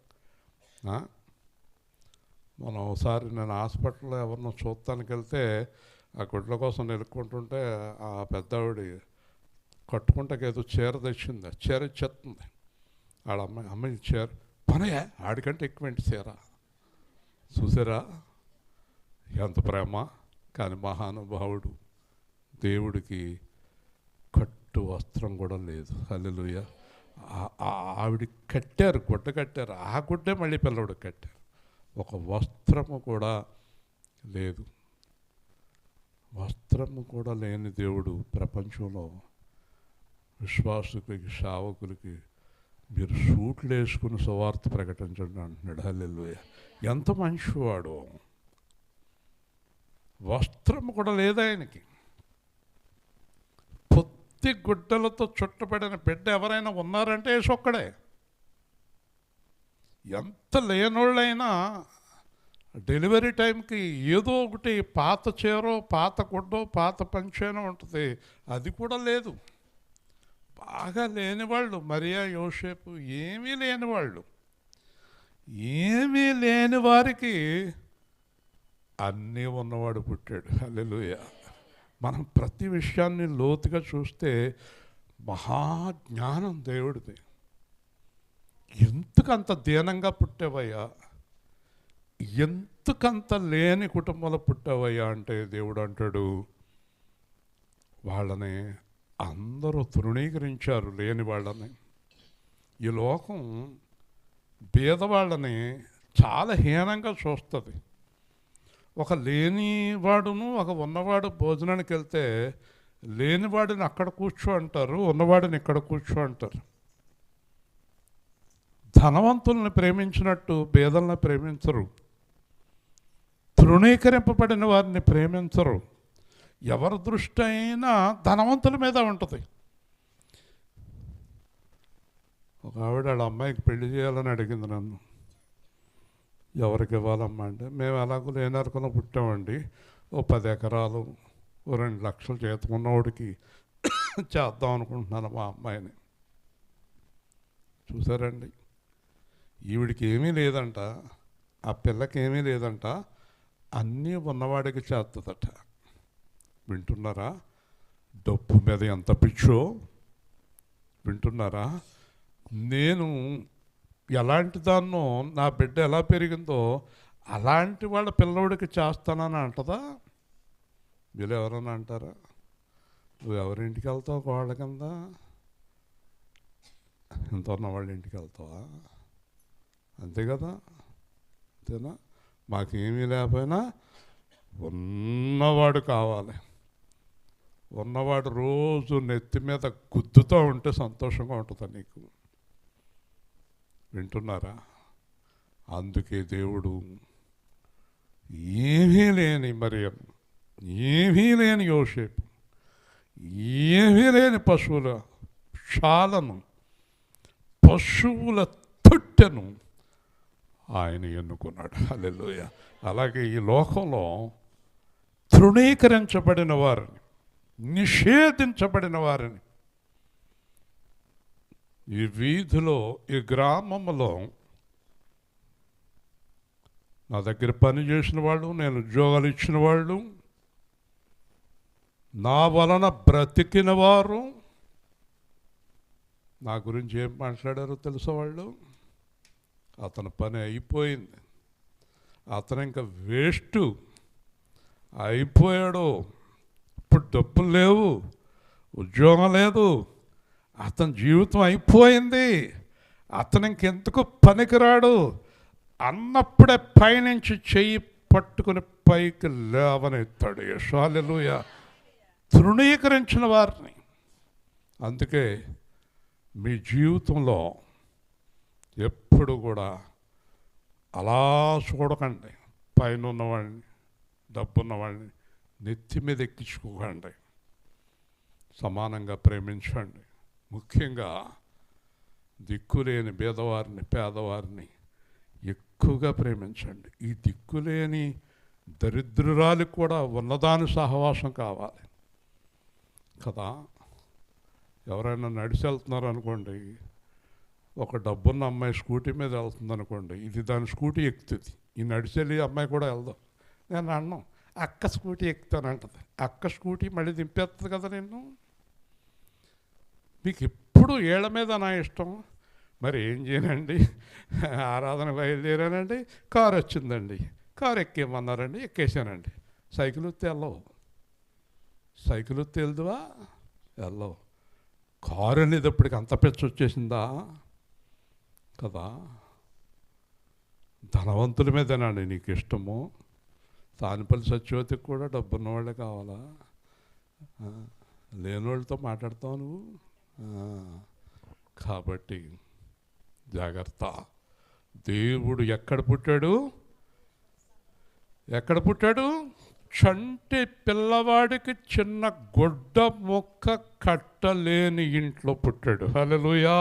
మనం ఒకసారి నేను హాస్పిటల్లో ఎవరినో చూడటానికి వెళ్తే ఆ గుడ్ల కోసం నిలుక్కుంటుంటే ఆ పెద్దవాడి కట్టుకుంటాకి ఏదో చీర తెచ్చింది, చీర ఇచ్చేస్తుంది. ఆడ అమ్మాయి చీర పనయా, ఆడికంటే ఎక్కువేంటి చీర. చూసారా ఎంత ప్రేమ. కానీ మహానుభావుడు దేవుడికి కట్టు వస్త్రం కూడా లేదు. హల్లెలూయా. ఆవిడ కట్టారు, గుడ్డ కట్టారు, ఆ గుడ్డే మళ్ళీ పిల్లవాడు కట్టారు. ఒక వస్త్రము కూడా లేదు. వస్త్రము కూడా లేని దేవుడు ప్రపంచంలో విశ్వాసులకి, సేవకులకి మీరు సూట్లు వేసుకుని సువార్త ప్రకటించండి అంటున్నాడు. హల్లెలూయా. ఎంత మంచివాడు. వస్త్రము కూడా లేదు ఆయనకి. పొత్తి గుడ్డలతో చుట్టబడిన బిడ్డ ఎవరైనా ఉన్నారంటే యేసొక్కడే. ఎంత లేనోళ్ళైనా డెలివరీ టైంకి ఏదో ఒకటి పాత చీరో, పాత గుడ్డో, పాత పంచేనో ఉంటుంది. అది కూడా లేదు. బాగా లేనివాళ్ళు, మరియా, యోసేపు, ఏమీ లేనివాళ్ళు. ఏమీ లేని వారికి అన్నీ ఉన్నవాడు పుట్టాడు. హల్లెలూయా. మనం ప్రతి విషయాన్ని లోతుగా చూస్తే మహాజ్ఞానం దేవుడిది. ఎందుకంత దీనంగా పుట్టావయ్యా, ఎందుకంత లేని కుటుంబంలో పుట్టావయ్యా అంటే దేవుడు అంటాడు, వాళ్ళని అందరూ తృణీకరించారు. లేని వాళ్ళని, ఈ లోకం పేదవాళ్ళని చాలా హీనంగా చూస్తుంది. ఒక లేనివాడును ఒక ఉన్నవాడు భోజనానికి వెళ్తే లేనివాడిని అక్కడ కూర్చో అంటారు, ఉన్నవాడిని ఇక్కడ కూర్చో అంటారు. ధనవంతుల్ని ప్రేమించినట్టు పేదలను ప్రేమించరు, తృణీకరింపబడిన వారిని ప్రేమించరు. ఎవరి దృష్టి అయినా ధనవంతుల మీద ఉంటుంది. ఒక ఆవిడ వాళ్ళ అమ్మాయికి పెళ్లి చేయాలని అడిగింది నన్ను. ఎవరికి ఇవ్వాలమ్మా అంటే, మేము ఎలాగో లేనరుకున్న పుట్టామండి, ఓ 10 ఎకరాలు ఓ 2 లక్షలు జీతం ఉన్నవాడికి చేద్దాం అనుకుంటున్నాను మా అమ్మాయిని. చూసారండి, ఈవిడికి ఏమీ లేదంట, ఆ పిల్లకి ఏమీ లేదంట, అన్నీ ఉన్నవాడికి చేస్తుందట. వింటున్నారా? డబ్బు మీద ఎంత పిచ్చో వింటున్నారా? నేను ఎలాంటి దాన్నో, నా బిడ్డ ఎలా పెరిగిందో అలాంటి వాళ్ళ పిల్లవాడికి చేస్తానని అంటదా? వీళ్ళు ఎవరన్నా అంటారా? నువ్వు ఎవరింటికి వెళ్తావు కోళ్ళ కింద? ఇంత ఉన్న వాళ్ళ ఇంటికి వెళ్తావా? అంతే కదా, అంతేనా? మాకేమీ లేకపోయినా ఉన్నవాడు కావాలి. ఉన్నవాడు రోజు నెత్తి మీద గుద్దుతూ ఉంటే సంతోషంగా ఉంటుందా నీకు? వింటున్నారా? అందుకే దేవుడు ఏమీ లేని మరియం, ఏమీ లేని యోసేపు, ఏమీ లేని పశువుల శాలను, పశువుల తొట్టెను ఆయన ఎన్నుకున్నాడు. హల్లెలూయా. అలాగే ఈ లోకంలో తృణీకరించబడిన వారిని, నిషేధించబడిన వారిని, ఈ వీధిలో, ఈ గ్రామంలో నా దగ్గర పని చేసిన వాళ్ళు, నేను ఉద్యోగాలు ఇచ్చిన వాళ్ళు, నా వలన బ్రతికిన వారు నా గురించి ఏం మాట్లాడారో తెలుసా? వాళ్ళు, అతని పని అయిపోయింది, అతను ఇంకా వేస్ట్ అయిపోయాడు, ఇప్పుడు డబ్బులు లేవు, ఉద్యోగం లేదు, అతని జీవితం అయిపోయింది, అతను ఇంకెందుకు పనికిరాడు అన్నప్పుడే పైనుంచి చెయ్యి పట్టుకుని పైకి లేవనెత్తాడు. హల్లెలూయా. తృణీకరించిన వారిని. అందుకే మీ జీవితంలో ఎప్పుడు కూడా అలా చూడకండి. పైన ఉన్నవాడిని, డబ్బున్నవాడిని నెత్తి మీద ఎక్కించుకోకండి. సమానంగా ప్రేమించండి. ముఖ్యంగా దిక్కులేని బీదవారిని, పేదవారిని ఎక్కువగా ప్రేమించండి. ఈ దిక్కులేని దరిద్రురాలకు కూడా ఉన్నదాని సహవాసం కావాలి కదా. ఎవరైనా నడిచి వెళ్తున్నారు అనుకోండి, ఒక డబ్బున్న అమ్మాయి స్కూటీ మీద వెళ్తుంది అనుకోండి, ఇది దాని స్కూటీ ఎక్కుతుంది, ఈ నడిచెళ్ళి అమ్మాయి కూడా వెళ్దాం. నేను అన్నాం, అక్క స్కూటీ ఎక్కుతానంటది. అక్క స్కూటీ మళ్ళీ దింపేస్తుంది కదా నిన్ను. మీకు ఎప్పుడు ఏళ్ల మీద నా ఇష్టం. మరి ఏం చేయనండి, ఆరాధన బయలుదేరానండి, కారు వచ్చిందండి, కారు ఎక్కేయమన్నారండి, ఎక్కేసానండి. సైకిల్ వస్తే వెళ్ళవు, సైకిల్ వస్తే వెళ్దువా? వెళ్ళవు. కారు అనేటప్పటికి అంత పెచ్చ వచ్చేసిందా కదా. ధనవంతుల మీదేనండి నీకు ఇష్టము. తానిపల్లి సత్యవతికి కూడా డబ్బున్న వాళ్ళే కావాలా? లేని వాళ్ళతో మాట్లాడతావు నువ్వు. కాబట్టి జాగ్రత్త. దేవుడు ఎక్కడ పుట్టాడు? ఎక్కడ పుట్టాడు? చంటి పిల్లవాడికి చిన్న గొడ్డ మొక్క కట్టలేని ఇంట్లో పుట్టాడు. హల్లెలూయా.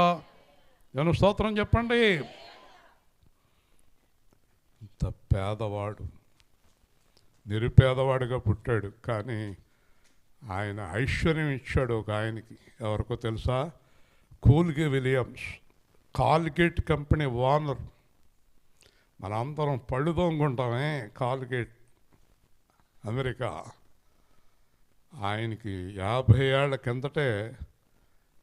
నేను స్తోత్రం చెప్పండి. ఇంత పేదవాడు, నిరుపేదవాడిగా పుట్టాడు, కానీ ఆయన ఐశ్వర్యం ఇచ్చాడు ఒక ఆయనకి. ఎవరికో తెలుసా? కూల్గే విలియమ్స్, కాల్గేట్ కంపెనీ ఓనర్. మనందరం పళ్ళు దొంగుంటామే, కాల్గేట్ అమెరికా. ఆయనకి 50 ఏళ్ల కిందటే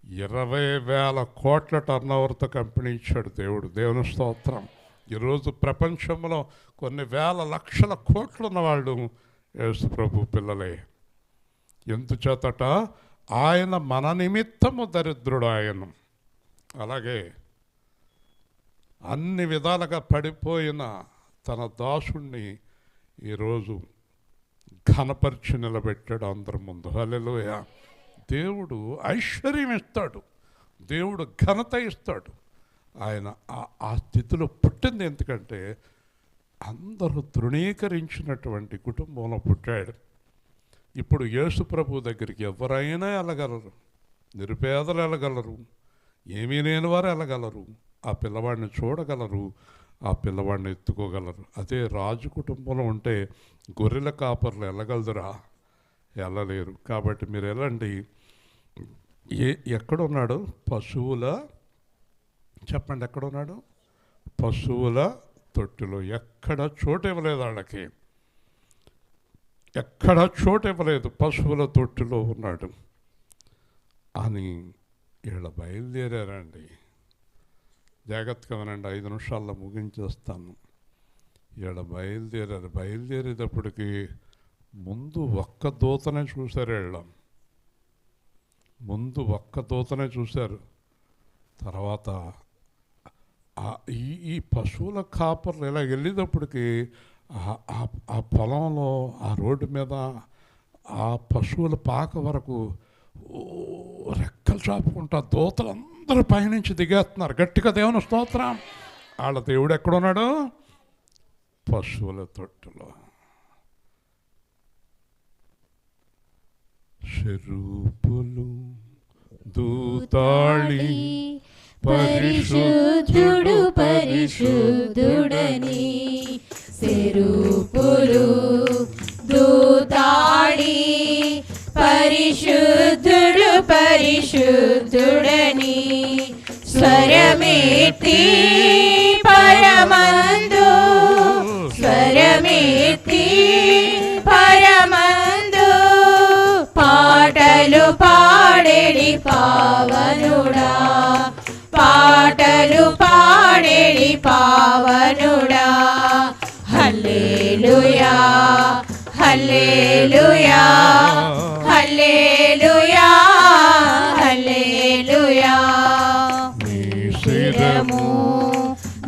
20,000 కోట్ల టర్నోవర్తో కంపెనీ ఇచ్చాడు దేవుడు. దేవుని స్తోత్రం. ఈరోజు ప్రపంచంలో కొన్ని వేల లక్షల కోట్లు ఉన్నవాళ్ళు యేసు ప్రభు పిల్లలే. ఎందుచేతట ఆయన మన నిమిత్తము దరిద్రుడు ఆయన. అలాగే అన్ని విధాలుగా పడిపోయిన తన దాసుణ్ణి ఈరోజు ఘనపరిచి నిలబెట్టాడు అందరి ముందు. హల్లెలూయా. దేవుడు ఐశ్వర్యం ఇస్తాడు, దేవుడు ఘనత ఇస్తాడు. ఆయన ఆ స్థితిలో పుట్టింది ఎందుకంటే అందరూ తృణీకరించినటువంటి కుటుంబంలో పుట్టాడు. ఇప్పుడు యేసు ప్రభు దగ్గరికి ఎవరైనా వెళ్ళగలరు, నిరుపేదలు వెళ్ళగలరు, ఏమీ లేని వారు వెళ్ళగలరు, ఆ పిల్లవాడిని చూడగలరు, ఆ పిల్లవాడిని ఎత్తుకోగలరు. అదే రాజు కుటుంబంలో ఉంటే గొర్రెల కాపర్లు వెళ్ళగలదురా? వెళ్ళలేరు. కాబట్టి మీరు వెళ్ళండి. ఎక్కడున్నాడు? పశువుల, చెప్పండి ఎక్కడున్నాడు? పశువుల తొట్టిలో. ఎక్కడ చోటు ఇవ్వలేదు వాళ్ళకి, ఎక్కడ చోటు ఇవ్వలేదు, పశువుల తొట్టిలో ఉన్నాడు అని వీళ్ళు బయలుదేరారండి. జాగ్రత్తగా వినండి, 5 నిమిషాల్లో ముగించేస్తాను. వీళ్ళు బయలుదేరారు. బయలుదేరేటప్పటికి ముందు ఒక్క దూతనే చూశారు. వీళ్ళ ముందు ఒక్క దూతనే చూశారు. తర్వాత ఈ పశువుల కాపర్లు ఇలా వెళ్ళేటప్పటికి ఆ పొలంలో ఆ రోడ్డు మీద ఆ పశువుల పాక వరకు రెక్కలు చాపుకుంటా దూతలందరూ పైనుంచి దిగేస్తున్నారు. గట్టిగా దేవుని స్తోత్రం. వాళ్ళ దేవుడు ఎక్కడున్నాడు? పశువుల తొట్టులో. శరూపులు దూతాళి పరిశుద్ధుడు పరిశుద్ధుడని, శరూపులు దూతాళి పరిశుద్ధుడు పరిశుద్ధుడని, స్వరమెత్తి పరమందు, స్వరమెత్తి పరమందు పాటలు పాడేడి పావనుడా, పాటలు పాడేడి పావనుడా. హల్లెలూయా హల్లెలూయా హల్లెలూయా హల్లెలూయా. శిరము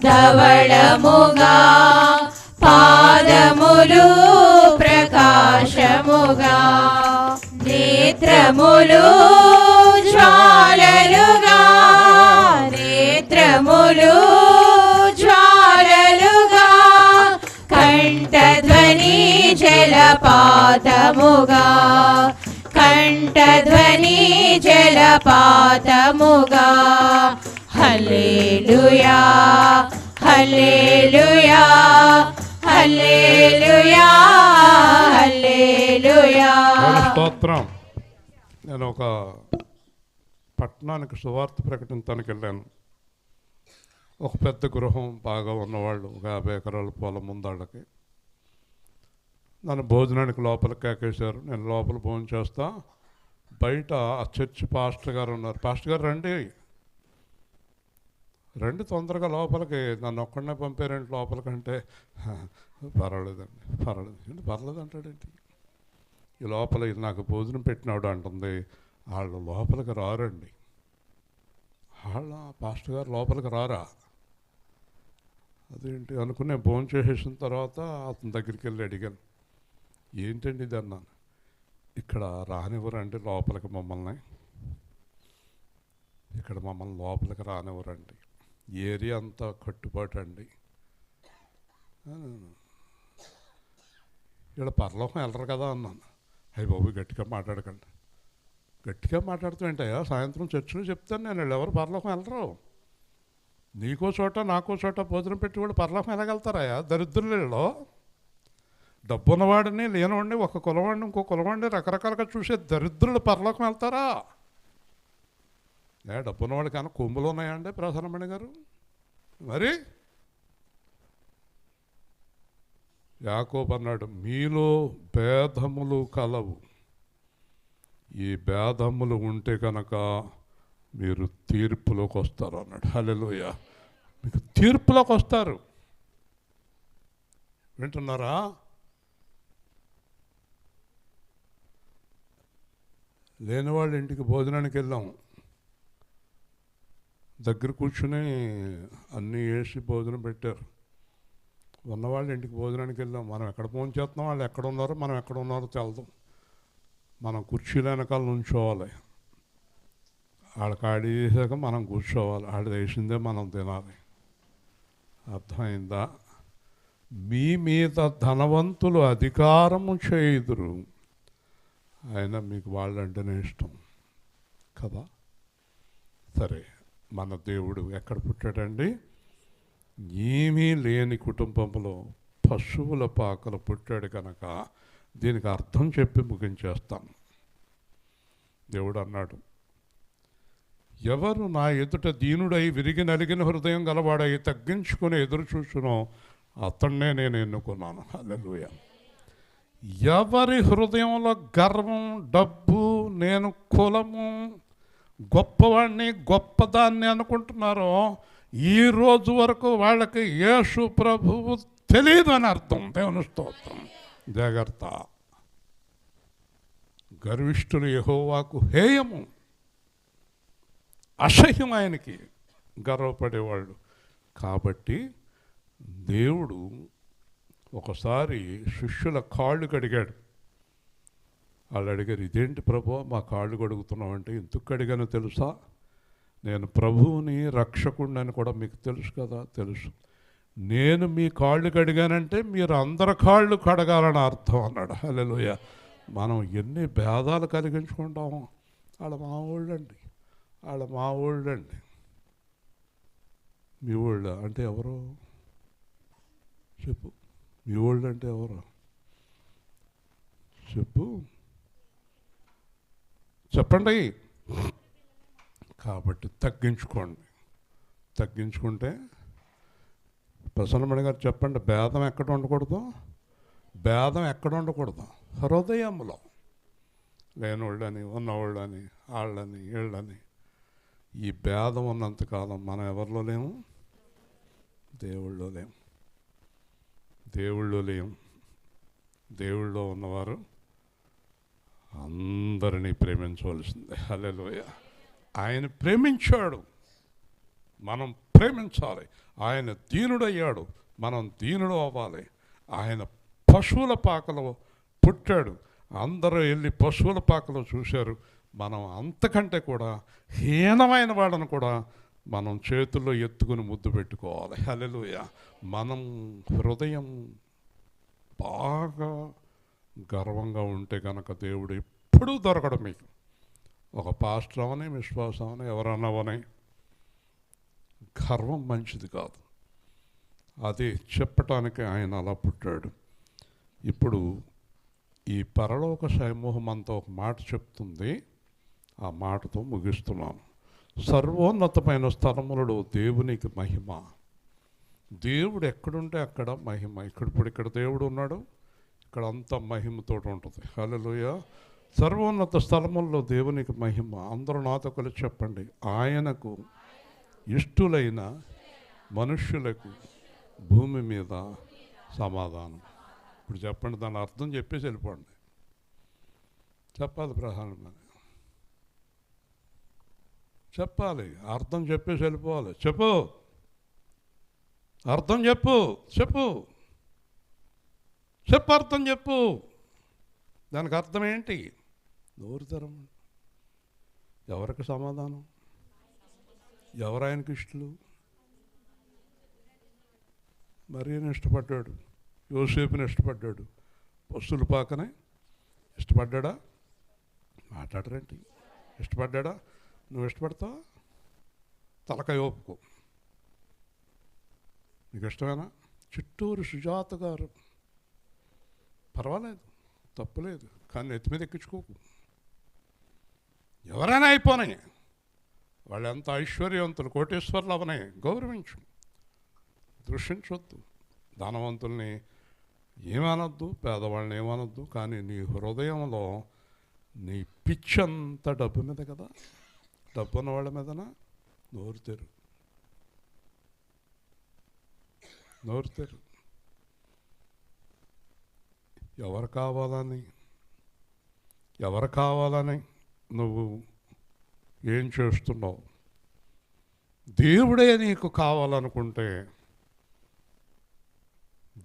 ధవళముగా, పాదములు ప్రకాశముగా, నేత్రములు జ్వాలలుగా, నేత్రములు జ్వాలలుగా, కంఠధ్వని జలపాతముగా, కంఠధ్వని జలపాతముగా. హల్లెలూయా హల్లెలూయా హల్లెలూయా హల్లెలూయా. స్తోత్రం. నేను ఒక పట్టణానికి సువార్త ప్రకటించడానికి వెళ్ళాను. ఒక పెద్ద గృహం, బాగా ఉన్నవాళ్ళు, ఒక 50 ఎకరాల పొలం ముందాళ్ళకి. నన్ను భోజనానికి లోపలికి కేకేశారు. నేను లోపల భోజనం చేస్తా. బయట ఆ చర్చి పాస్టర్ గారు ఉన్నారు. పాస్టర్ గారు రండి రండి తొందరగా లోపలికి, నన్ను ఒక్కడనే పంపారండి లోపలికంటే. పర్వాలేదండి, పర్వాలేదు. ఏంటి పర్లేదు అంటాడేంటి? ఈ లోపల నాకు భోజనం పెట్టినాడు అంటుంది. వాళ్ళు లోపలికి రారండి. వాళ్ళ పాస్టర్ గారు లోపలికి రారా? అదేంటి అనుకుని భోజనం చేసేసిన తర్వాత అతని దగ్గరికి వెళ్ళి అడిగాను, ఏంటండి ఇది అన్నాను. ఇక్కడ రానివ్వరండి లోపలికి మమ్మల్ని, ఇక్కడ మమ్మల్ని లోపలికి రానివ్వరండి, ఏరియా అంతా కట్టుబాటు అండి. ఇక్కడ పరలోకం వెళ్ళరు కదా అన్నాను. అయ్యి బాబు గట్టిగా మాట్లాడకండి. గట్టిగా మాట్లాడుతుంటాయా? సాయంత్రం చర్చిలో చెప్తాను నేను, వీళ్ళు ఎవరు పరలోకం వెళ్ళరు. నీకో చోట నాకో చోట భోజనం పెట్టి కూడా పరలోకం వెళ్ళగలుగుతారాయా? దరిద్రులలో డబ్బున్నవాడిని లేనివాడిని, ఒక కులవాడిని ఇంకో కులవాడిని రకరకాలుగా చూసే దరిద్రులు పరలోకం వెళ్తారా? డబ్బున్నవాడికి కానీ కొమ్ములు ఉన్నాయండి ప్రధానమణి గారు? మరి యాకోబు అన్నాడు, మీలో భేదములు కలవు, ఈ భేదములు ఉంటే కనుక మీరు తీర్పులోకి వస్తారు అన్నాడు. హల్లెలూయా. మీకు తీర్పులోకి వస్తారు. వింటున్నారా? లేని వాళ్ళ ఇంటికి భోజనానికి వెళ్ళాం. దగ్గర కూర్చుని అన్నీ వేసి భోజనం పెట్టారు. ఉన్నవాళ్ళ ఇంటికి భోజనానికి వెళ్ళాం. మనం ఎక్కడ ఫోన్ చేస్తున్నాం, వాళ్ళు ఎక్కడ ఉన్నారో మనం ఎక్కడ ఉన్నారో తెలదాం. మనం కుర్చీల వెనకాల నుంచోవాలి. వాళ్ళకి ఆడి చేసాక మనం కూర్చోవాలి. ఆడి వేసిందే మనం తినాలి. అర్థమైందా? మీ మీద ధనవంతులు అధికారము చేయుదురు, అయినా మీకు వాళ్ళంటేనే ఇష్టం కదా. సరే, మన దేవుడు ఎక్కడ పుట్టాడండి? ఏమీ లేని కుటుంబంలో పశువుల పాకలు పుట్టాడు కనుక దీనికి అర్థం చెప్పి ముగించేస్తాను. దేవుడు అన్నాడు, ఎవరు నా ఎదుట దీనుడై విరిగి నలిగిన హృదయం గలవాడై తగ్గించుకొని ఎదురు చూచునో అతన్నే నేను ఎన్నుకున్నాను. హల్లెలూయా. ఎవరి హృదయంలో గర్వం, డబ్బు, నేను కులము, గొప్పవాడిని, గొప్పదాన్ని అనుకుంటున్నారో ఈ రోజు వరకు వాళ్ళకి యేసు ప్రభువు తెలియదు అని అర్థం. దేవుని స్తోత్రం. జాగ్రత్త. గర్విష్ఠులు యెహోవాకు హేయము, అసహ్యం ఆయనకి గర్వపడేవాళ్ళు. కాబట్టి దేవుడు ఒకసారి శిష్యుల కాళ్ళు కడిగాడు. వాళ్ళు అడిగారు, ఇదేంటి ప్రభువా మా కాళ్ళు కడుగుతున్నావు అంటే, ఎందుకు కడిగానో తెలుసా? నేను ప్రభువుని రక్షకుడిని కూడా మీకు తెలుసు కదా. తెలుసు. నేను మీ కాళ్ళు కడిగానంటే మీరు అందరి కాళ్ళు కడగాలని అర్థం అన్నాడు. హల్లెలూయా. మనం ఎన్ని భేదాలు కలిగించుకుంటాము. వాళ్ళ మా ఊళ్ళండి, వాళ్ళ మా ఊళ్ళండి. మీ ఊళ్ళ అంటే ఎవరు చెప్పు? మీ ఊళ్ళో అంటే ఎవరు చెప్పు? చెప్పండి. కాబట్టి తగ్గించుకోండి. తగ్గించుకుంటే ప్రసన్నమణి గారు చెప్పండి, భేదం ఎక్కడ ఉండకూడదు? భేదం ఎక్కడ ఉండకూడదు? హృదయంలో. లేనివాళ్ళని, ఉన్నవాళ్ళని, వాళ్ళని, వీళ్ళని. ఈ భేదం ఉన్నంతకాలం మనం ఎవరిలో లేము? దేవుళ్ళో లేము. దేవుళ్ళో లేము. దేవుళ్ళో ఉన్నవారు అందరినీ ప్రేమించవలసిందే. హల్లెలూయా. ఆయన ప్రేమించాడు, మనం ప్రేమించాలి. ఆయన దీనుడయ్యాడు, మనం దీనుడు అవ్వాలి. ఆయన పశువుల పాకలో పుట్టాడు. అందరూ వెళ్ళి పశువుల పాకలో చూశారు. మనం అంతకంటే కూడా హీనమైన వాళ్ళను కూడా మనం చేతుల్లో ఎత్తుకుని ముద్దు పెట్టుకోవాలి. హల్లెలూయా. మనం హృదయం బాగా గర్వంగా ఉంటే కనుక దేవుడు ఎప్పుడూ దొరకడు మీకు. ఒక పాస్టర్ అవని, విశ్వాసం అవని, ఎవరన్నావని, గర్వం మంచిది కాదు. అది చెప్పటానికి ఆయన అలా పుట్టాడు. ఇప్పుడు ఈ పరలోక సమూహం అంతా ఒక మాట చెప్తుంది. ఆ మాటతో ముగిస్తున్నాను. సర్వోన్నతమైన స్థలములలో దేవునికి మహిమ. దేవుడు ఎక్కడుంటే అక్కడ మహిమ. ఇక్కడ దేవుడు ఉన్నాడు, ఇక్కడ అంతా మహిమతో ఉంటుంది. హల్లెలూయా. సర్వోన్నత స్థలముల్లో దేవునికి మహిమ. అందరూ నాతో కలిసి చెప్పండి, ఆయనకు ఇష్టులైన మనుష్యులకు భూమి మీద సమాధానం. ఇప్పుడు చెప్పండి, దాని అర్థం చెప్పేసి వెళ్ళిపోండి. చెప్పాలి, ప్రధానమైన చెప్పాలి, అర్థం చెప్పేసి వెళ్ళిపోవాలి. చెప్పు, అర్థం చెప్పు, చెప్పు, చెప్పు, అర్థం చెప్పు. దానికి అర్థం ఏంటి? నోరు తెరవండి. ఎవరికి సమాధానం? ఎవరు ఆయనకి ఇష్టలు? మరియను ఇష్టపడ్డాడు, యోసేపుని ఇష్టపడ్డాడు, పశువుల పాకనే ఇష్టపడ్డా? మాట్లాడరేంటి? ఇష్టపడ్డా? నువ్వు ఇష్టపడతావా? తలకాయ ఒప్పుకో. నీకు ఇష్టమేనా? చిట్టూరు సుజాత గారు, పర్వాలేదు, తప్పులేదు, కానీ నెత్తి మీద ఎక్కించుకోకు. ఎవరైనా అయిపోనాయి, వాళ్ళు ఎంత ఐశ్వర్యవంతులు, కోటేశ్వర్లు అవనే, గౌరవించు, దృష్టించవద్దు. ధనవంతుల్ని ఏమనొద్దు, పేదవాళ్ళని ఏమనొద్దు. కానీ నీ హృదయంలో నీ పిచ్చంత డబ్బు మీద కదా, డబ్బు ఉన్న వాళ్ళ మీదన నోరు తెరు, నోరు తెరు. ఎవరు కావాలని నువ్వు ఏం చేస్తున్నావు? దేవుడే నీకు కావాలనుకుంటే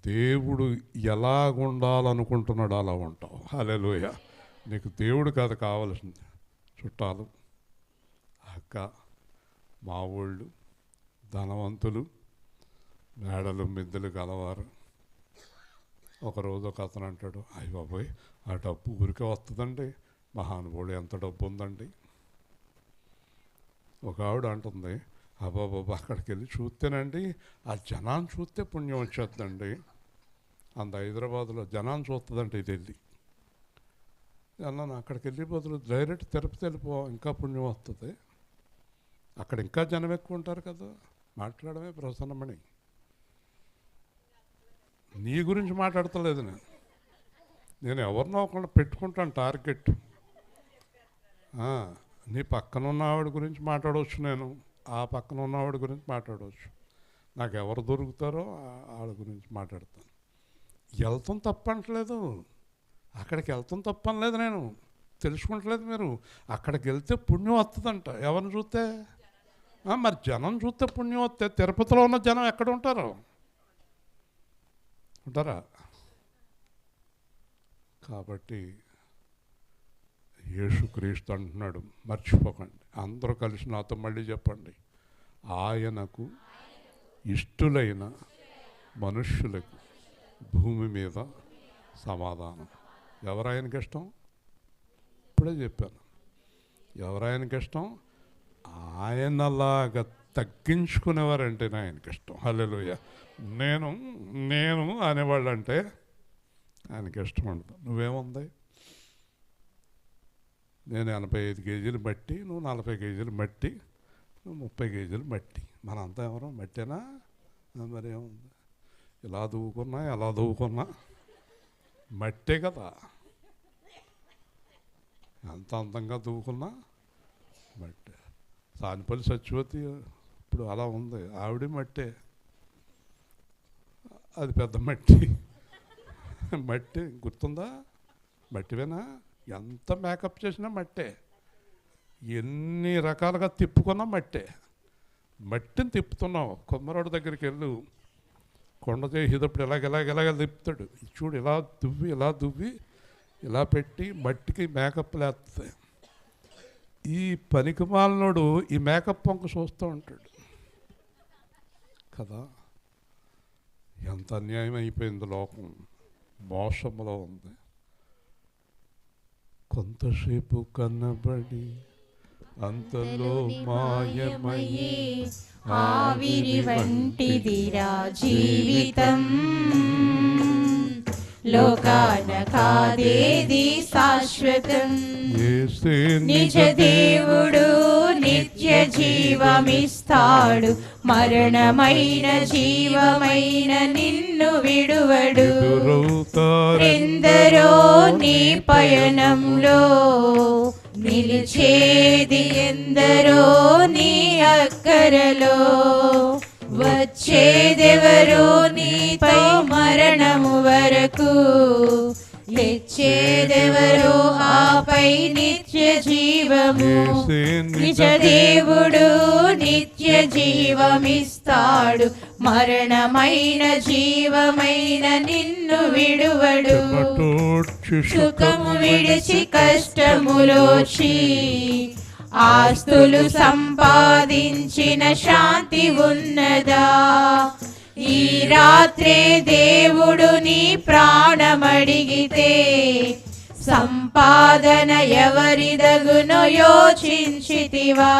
దేవుడు ఎలాగుండాలనుకుంటున్నాడు అలా ఉంటావు. హల్లెలూయా. నీకు దేవుడు కాదు కావాల్సింది, చుట్టాలు, అక్క, మా ఊళ్ళు, ధనవంతులు, మేడలు మిద్దెలు గలవారు. ఒకరోజు ఒక అతను అంటాడు, అయ్య బాబోయ్, ఆ డబ్బు ఊరికే వస్తుందండి, మహానుభావుడు ఎంత డబ్బు ఉందండి. ఒక ఆవిడ అంటుంది, అబ్బాబాబా అక్కడికి వెళ్ళి చూస్తేనండి ఆ జనాన్ని చూస్తే పుణ్యం వచ్చేస్తుందండి. అంత హైదరాబాద్లో జనాన్ని చూస్తుందంటే ఇది వెళ్ళి అన్నాను. అక్కడికి వెళ్ళి బదులు డైరెక్ట్ తిరుపతి వెళ్ళిపో, ఇంకా పుణ్యం వస్తుంది. అక్కడ ఇంకా జనం ఎక్కువ ఉంటారు కదా. మాట్లాడమే ప్రసన్నమణి. నీ గురించి మాట్లాడతలేదు నేను ఎవరినో ఒకళ్ళు పెట్టుకుంటాను టార్గెట్. నీ పక్కన ఉన్న ఆవిడ గురించి మాట్లాడవచ్చు, నేను ఆ పక్కన ఉన్న ఆవిడ గురించి మాట్లాడవచ్చు. నాకు ఎవరు దొరుకుతారో వాళ్ళ గురించి మాట్లాడతాను. వెళ్తాం తప్పనట్లేదు, అక్కడికి వెళ్తాం తప్పనలేదు, నేను తెలుసుకుంటలేదు. మీరు అక్కడికి వెళ్తే పుణ్యం వస్తుందంట. ఎవరిని చూస్తే? మరి జనం చూస్తే పుణ్యం వస్తే తిరుపతిలో ఉన్న జనం ఎక్కడ ఉంటారు? ఉంటారా? కాబట్టి యేసుక్రీస్తు అంటున్నాడు, మర్చిపోకండి. అందరూ కలిసి నాతో మళ్ళీ చెప్పండి, ఆయనకు ఇష్టులైన మనుష్యులకు భూమి మీద సమాధానం. ఎవరాయనకి ఇష్టం? ఇప్పుడే చెప్పాను. ఎవరాయనకి ఇష్టం? ఆయనలాగా తగ్గించుకునేవారంటేనే ఆయనకి ఇష్టం. హల్లెలూయా. నేను అనేవాళ్ళు అంటే ఆయనకి ఇష్టం ఉండదు. నువ్వేముంది? నేను 85 కేజీలు మట్టి, నువ్వు 40 కేజీలు మట్టి, నువ్వు 30 కేజీలు మట్టి. మనంతా ఎవరో మట్టేనా? మరి ఏముంది? ఇలా దూకున్నా ఎలా దూకున్నా మట్టే కదా. ఎంత అందంగా దూకున్నా మట్టే. సానిపల్లి సత్యవతి ఇప్పుడు అలా ఉంది, ఆవిడ మట్టే. అది పెద్ద మట్టి. మట్టి గుర్తుందా? మట్టివేనా? ఎంత మేకప్ చేసినా మట్టే. ఎన్ని రకాలుగా తిప్పుకున్నా మట్టే. మట్టిని తిప్పుతున్నావు. కొమ్మరోడు దగ్గరికి వెళ్ళు, కొండ చేసేటప్పుడు ఎలాగ తిప్పుతాడు. చూడు, ఇలా దువ్వి ఇలా పెట్టి మట్టికి మేకప్ లేస్తాయి. ఈ పనికిమాలినోడు ఈ మేకప్ వంక చూస్తూ ఉంటాడు కదా. ఎంత అన్యాయం అయిపోయింది లోకం, మోసంలో ఉంది. కొంతసేపు కన్నబడి అంతలో మాయమయ్యి ఆవిరి వంటిదిరా జీవితం, లోకాన కాదేది శాశ్వతం. నిజ దేవుడు నిత్య జీవమిస్తాడు, మరణమైన జీవమైన నిన్ను విడువడు. ఎందరో నీ పయనంలో నిలిచేది, ఎందరో నీ అక్కరలో వచ్చేదెవరో నీపై మరణము వరకు, తెచ్చేదెవరో ఆపై నిత్య జీవము. నిజ దేవుడు నిత్య జీవమిస్తాడు, మరణమైన జీవమైన నిన్ను విడువడు. సుఖము విడిచి కష్టములోచి ఆస్తులు సంపాదించిన శాంతి ఉన్నదా? ఈ రాత్రే దేవుడు నీ ప్రాణమడిగితే సంపాదన ఎవరిదగునో యోచించితివా?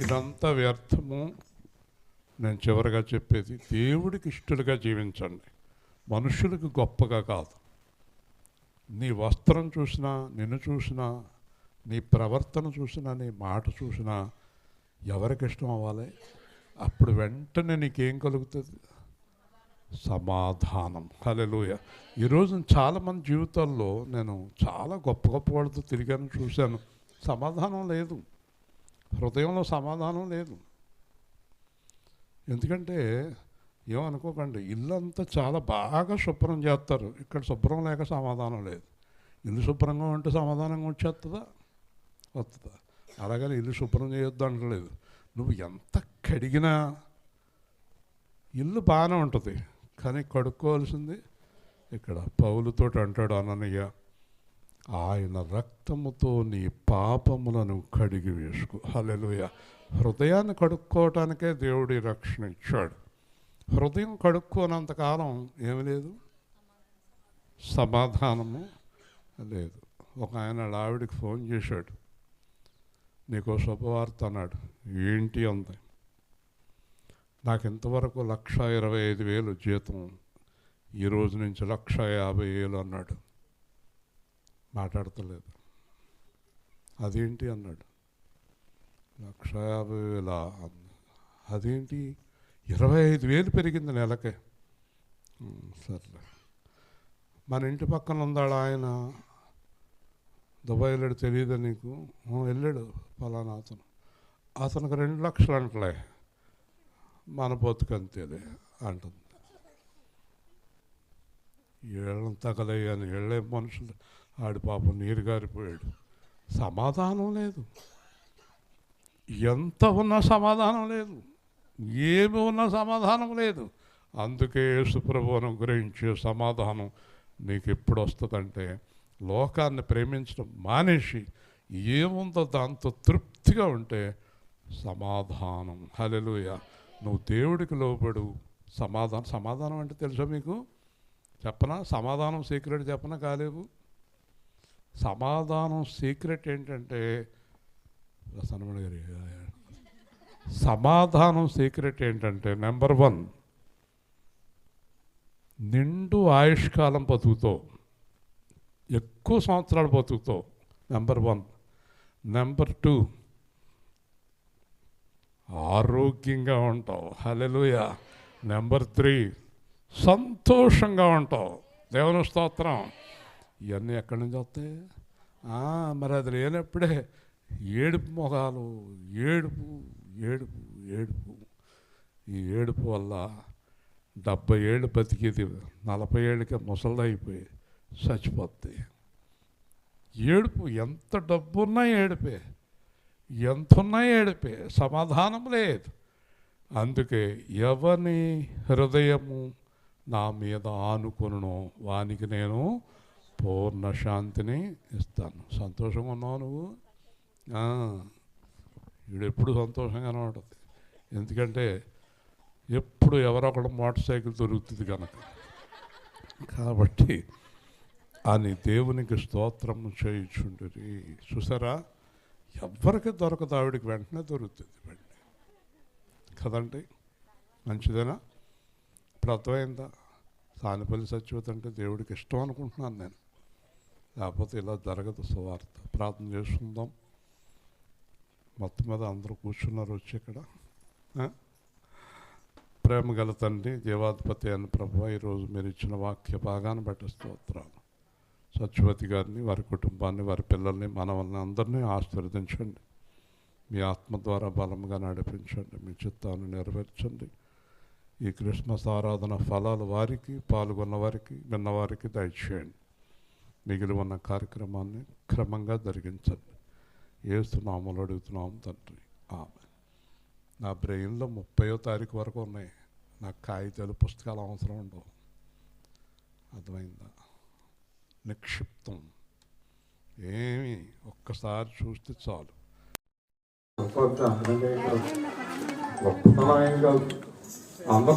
ఇదంతా వ్యర్థము. నేను చివరిగా చెప్పేది, దేవుడికి ఇష్టలుగా జీవించండి, మనుషులకు గొప్పగా కాదు. నీ వస్త్రం చూసినా, నిన్ను చూసినా, నీ ప్రవర్తన చూసినా, నీ మాట చూసినా ఎవరికి ఇష్టం అవ్వాలి? అప్పుడు వెంటనే నీకేం కలుగుతుంది? సమాధానం. హల్లెలూయా. ఈరోజు చాలామంది జీవితాల్లో నేను చాలా గొప్ప వాళ్ళతో తిరిగాను, చూశాను. సమాధానం లేదు. హృదయంలో సమాధానం లేదు. ఎందుకంటే ఏమనుకోకండి, ఇల్లంతా చాలా బాగా శుభ్రం చేస్తారు, ఇక్కడ శుభ్రం లేక సమాధానం లేదు. ఇల్లు శుభ్రంగా ఉంటే సమాధానంగా వచ్చేస్తుందా? వస్తుందా? అలాగని ఇల్లు శుభ్రం చేయొద్దు అనలేదు. నువ్వు ఎంత కడిగినా ఇల్లు బాగానే ఉంటుంది, కానీ కడుక్కోవాల్సింది ఇక్కడ. పౌలుతోటి అంటాడు అననీయ, ఆయన రక్తముతో నీ పాపములను కడిగి వేసుకో. హల్లెలూయా. హృదయాన్ని కడుక్కోవటానికే దేవుడి రక్షణ ఇచ్చాడు. హృదయం కడుక్కోనంతకాలం ఏమి లేదు, సమాధానము లేదు. ఒక ఆయన ఆవిడికి ఫోన్ చేశాడు, నీకు శుభవార్త అన్నాడు. ఏంటి అంది. నాకు ఇంతవరకు 1,25,000 జీతం, ఈరోజు నుంచి 1,50,000 అన్నాడు. మాట్లాడతలేదు. అదేంటి అన్నాడు. 1,50,000 అదేంటి, 25,000 పెరిగింది నెలకే. సర్లే. మన ఇంటి పక్కన ఉందాడు ఆయన, దుబాయ్ వెళ్ళాడు, తెలియదా నీకు? వెళ్ళాడు ఫలానా అతనికి 2 లక్షలు అంటలే, మన బతుకంతేలే అంటుంది. ఏళ్ళని తగలయ్యాను, ఏళ్ళే మనుషులు. ఆడి పాపం నీరు గారిపోయాడు. సమాధానం లేదు. ఎంత ఉన్నా సమాధానం లేదు, ఏమి ఉన్నా సమాధానం లేదు. అందుకే యేసుప్రభువును గ్రహించే సమాధానం నీకు ఎప్పుడు వస్తుందంటే, లోకాన్ని ప్రేమించడం మానేసి ఏముందో దాంతో తృప్తిగా ఉంటే సమాధానం. హల్లెలూయా. నువ్వు దేవుడికి లోబడు. సమాధానం అంటే తెలుసా మీకు? చెప్పనా? సమాధానం సీక్రెట్ చెప్పనా కాలేవు? సమాధానం సీక్రెట్ ఏంటంటే, ప్రసన్నమణి గారి సమాధానం సీక్రెట్ ఏంటంటే, నెంబర్ 1, నిండు ఆయుష్కాలం బతుకుతావు, ఎక్కువ సంవత్సరాలు బతుకుతావు. నెంబర్ 1. నెంబర్ 2, ఆరోగ్యంగా ఉంటావు. హల్లెలూయా. నెంబర్ 3, సంతోషంగా ఉంటావు. దేవుని స్తోత్రం. ఇవన్నీ ఎక్కడి నుంచి వస్తాయి? మరి అది లేనప్పుడే ఏడుపు మొహాలు, ఏడుపు ఏడుపు ఏడుపు. ఈ ఏడుపు వల్ల 70 ఏళ్ళు బతికేది 40 ఏళ్ళకే ముసలిదైపోయి చచ్చిపోద్ది. ఏడుపు, ఎంత డబ్బున్నా ఏడుపే, ఎంతున్నా ఏడుపే, సమాధానం లేదు. అందుకే ఎవని హృదయము నా మీద ఆనుకొనునో వానికి నేను పూర్ణ శాంతిని ఇస్తాను. సంతోషంగా ఉన్నావు నువ్వు? వీడు ఎప్పుడు సంతోషంగానే ఉంటుంది. ఎందుకంటే ఎప్పుడు ఎవరో ఒకడు మోటార్ సైకిల్ దొరుకుతుంది కనుక. కాబట్టి అని దేవునికి స్తోత్రం చేయించుండ్రి. చూసారా, ఎవరికి దొరకదు, ఆవిడికి వెంటనే దొరుకుతుంది బండి కదండి. మంచిదేనా? ఇప్పుడు అర్థమైందా? సానిపల్లి సత్యవతి అంటే దేవుడికి ఇష్టం అనుకుంటున్నాను నేను, లేకపోతే ఇలా జరగదు సువార్త. ప్రార్థన చేసుకుందాం. మొత్తం మీద అందరూ కూర్చున్నారు వచ్చి ఇక్కడ. ప్రేమ గల తండ్రి, జీవాధిపతి అయిన ప్రభువా, ఈరోజు మీరు ఇచ్చిన వాక్య భాగాన్ని బట్టి స్తోత్రాలు. సత్యవతి గారిని, వారి కుటుంబాన్ని, వారి పిల్లల్ని, మనవల్ని అందరినీ ఆశీర్వదించండి. మీ ఆత్మ ద్వారా బలంగా నడిపించండి. మీ చిత్తాన్ని నెరవేర్చండి. ఈ క్రిస్మస్ ఆరాధన ఫలాలు వారికి, పాల్గొన్న వారికి, విన్నవారికి దయచేయండి. మిగిలి ఉన్న కార్యక్రమాన్ని క్రమంగా జరిగించండి. యేసునామములో అడుగుతున్నాం తండ్రి, ఆమె. నా బ్రెయిన్లో 30వ తారీఖు వరకు ఉన్నాయి. నాకు కాగితాలు, పుస్తకాలు అవసరం ఉండవు. అర్థమైందా? నిక్షిప్తం. ఏమి ఒక్కసారి చూస్తే చాలు. గొప్పతనం ఏం కాదు. అందరూ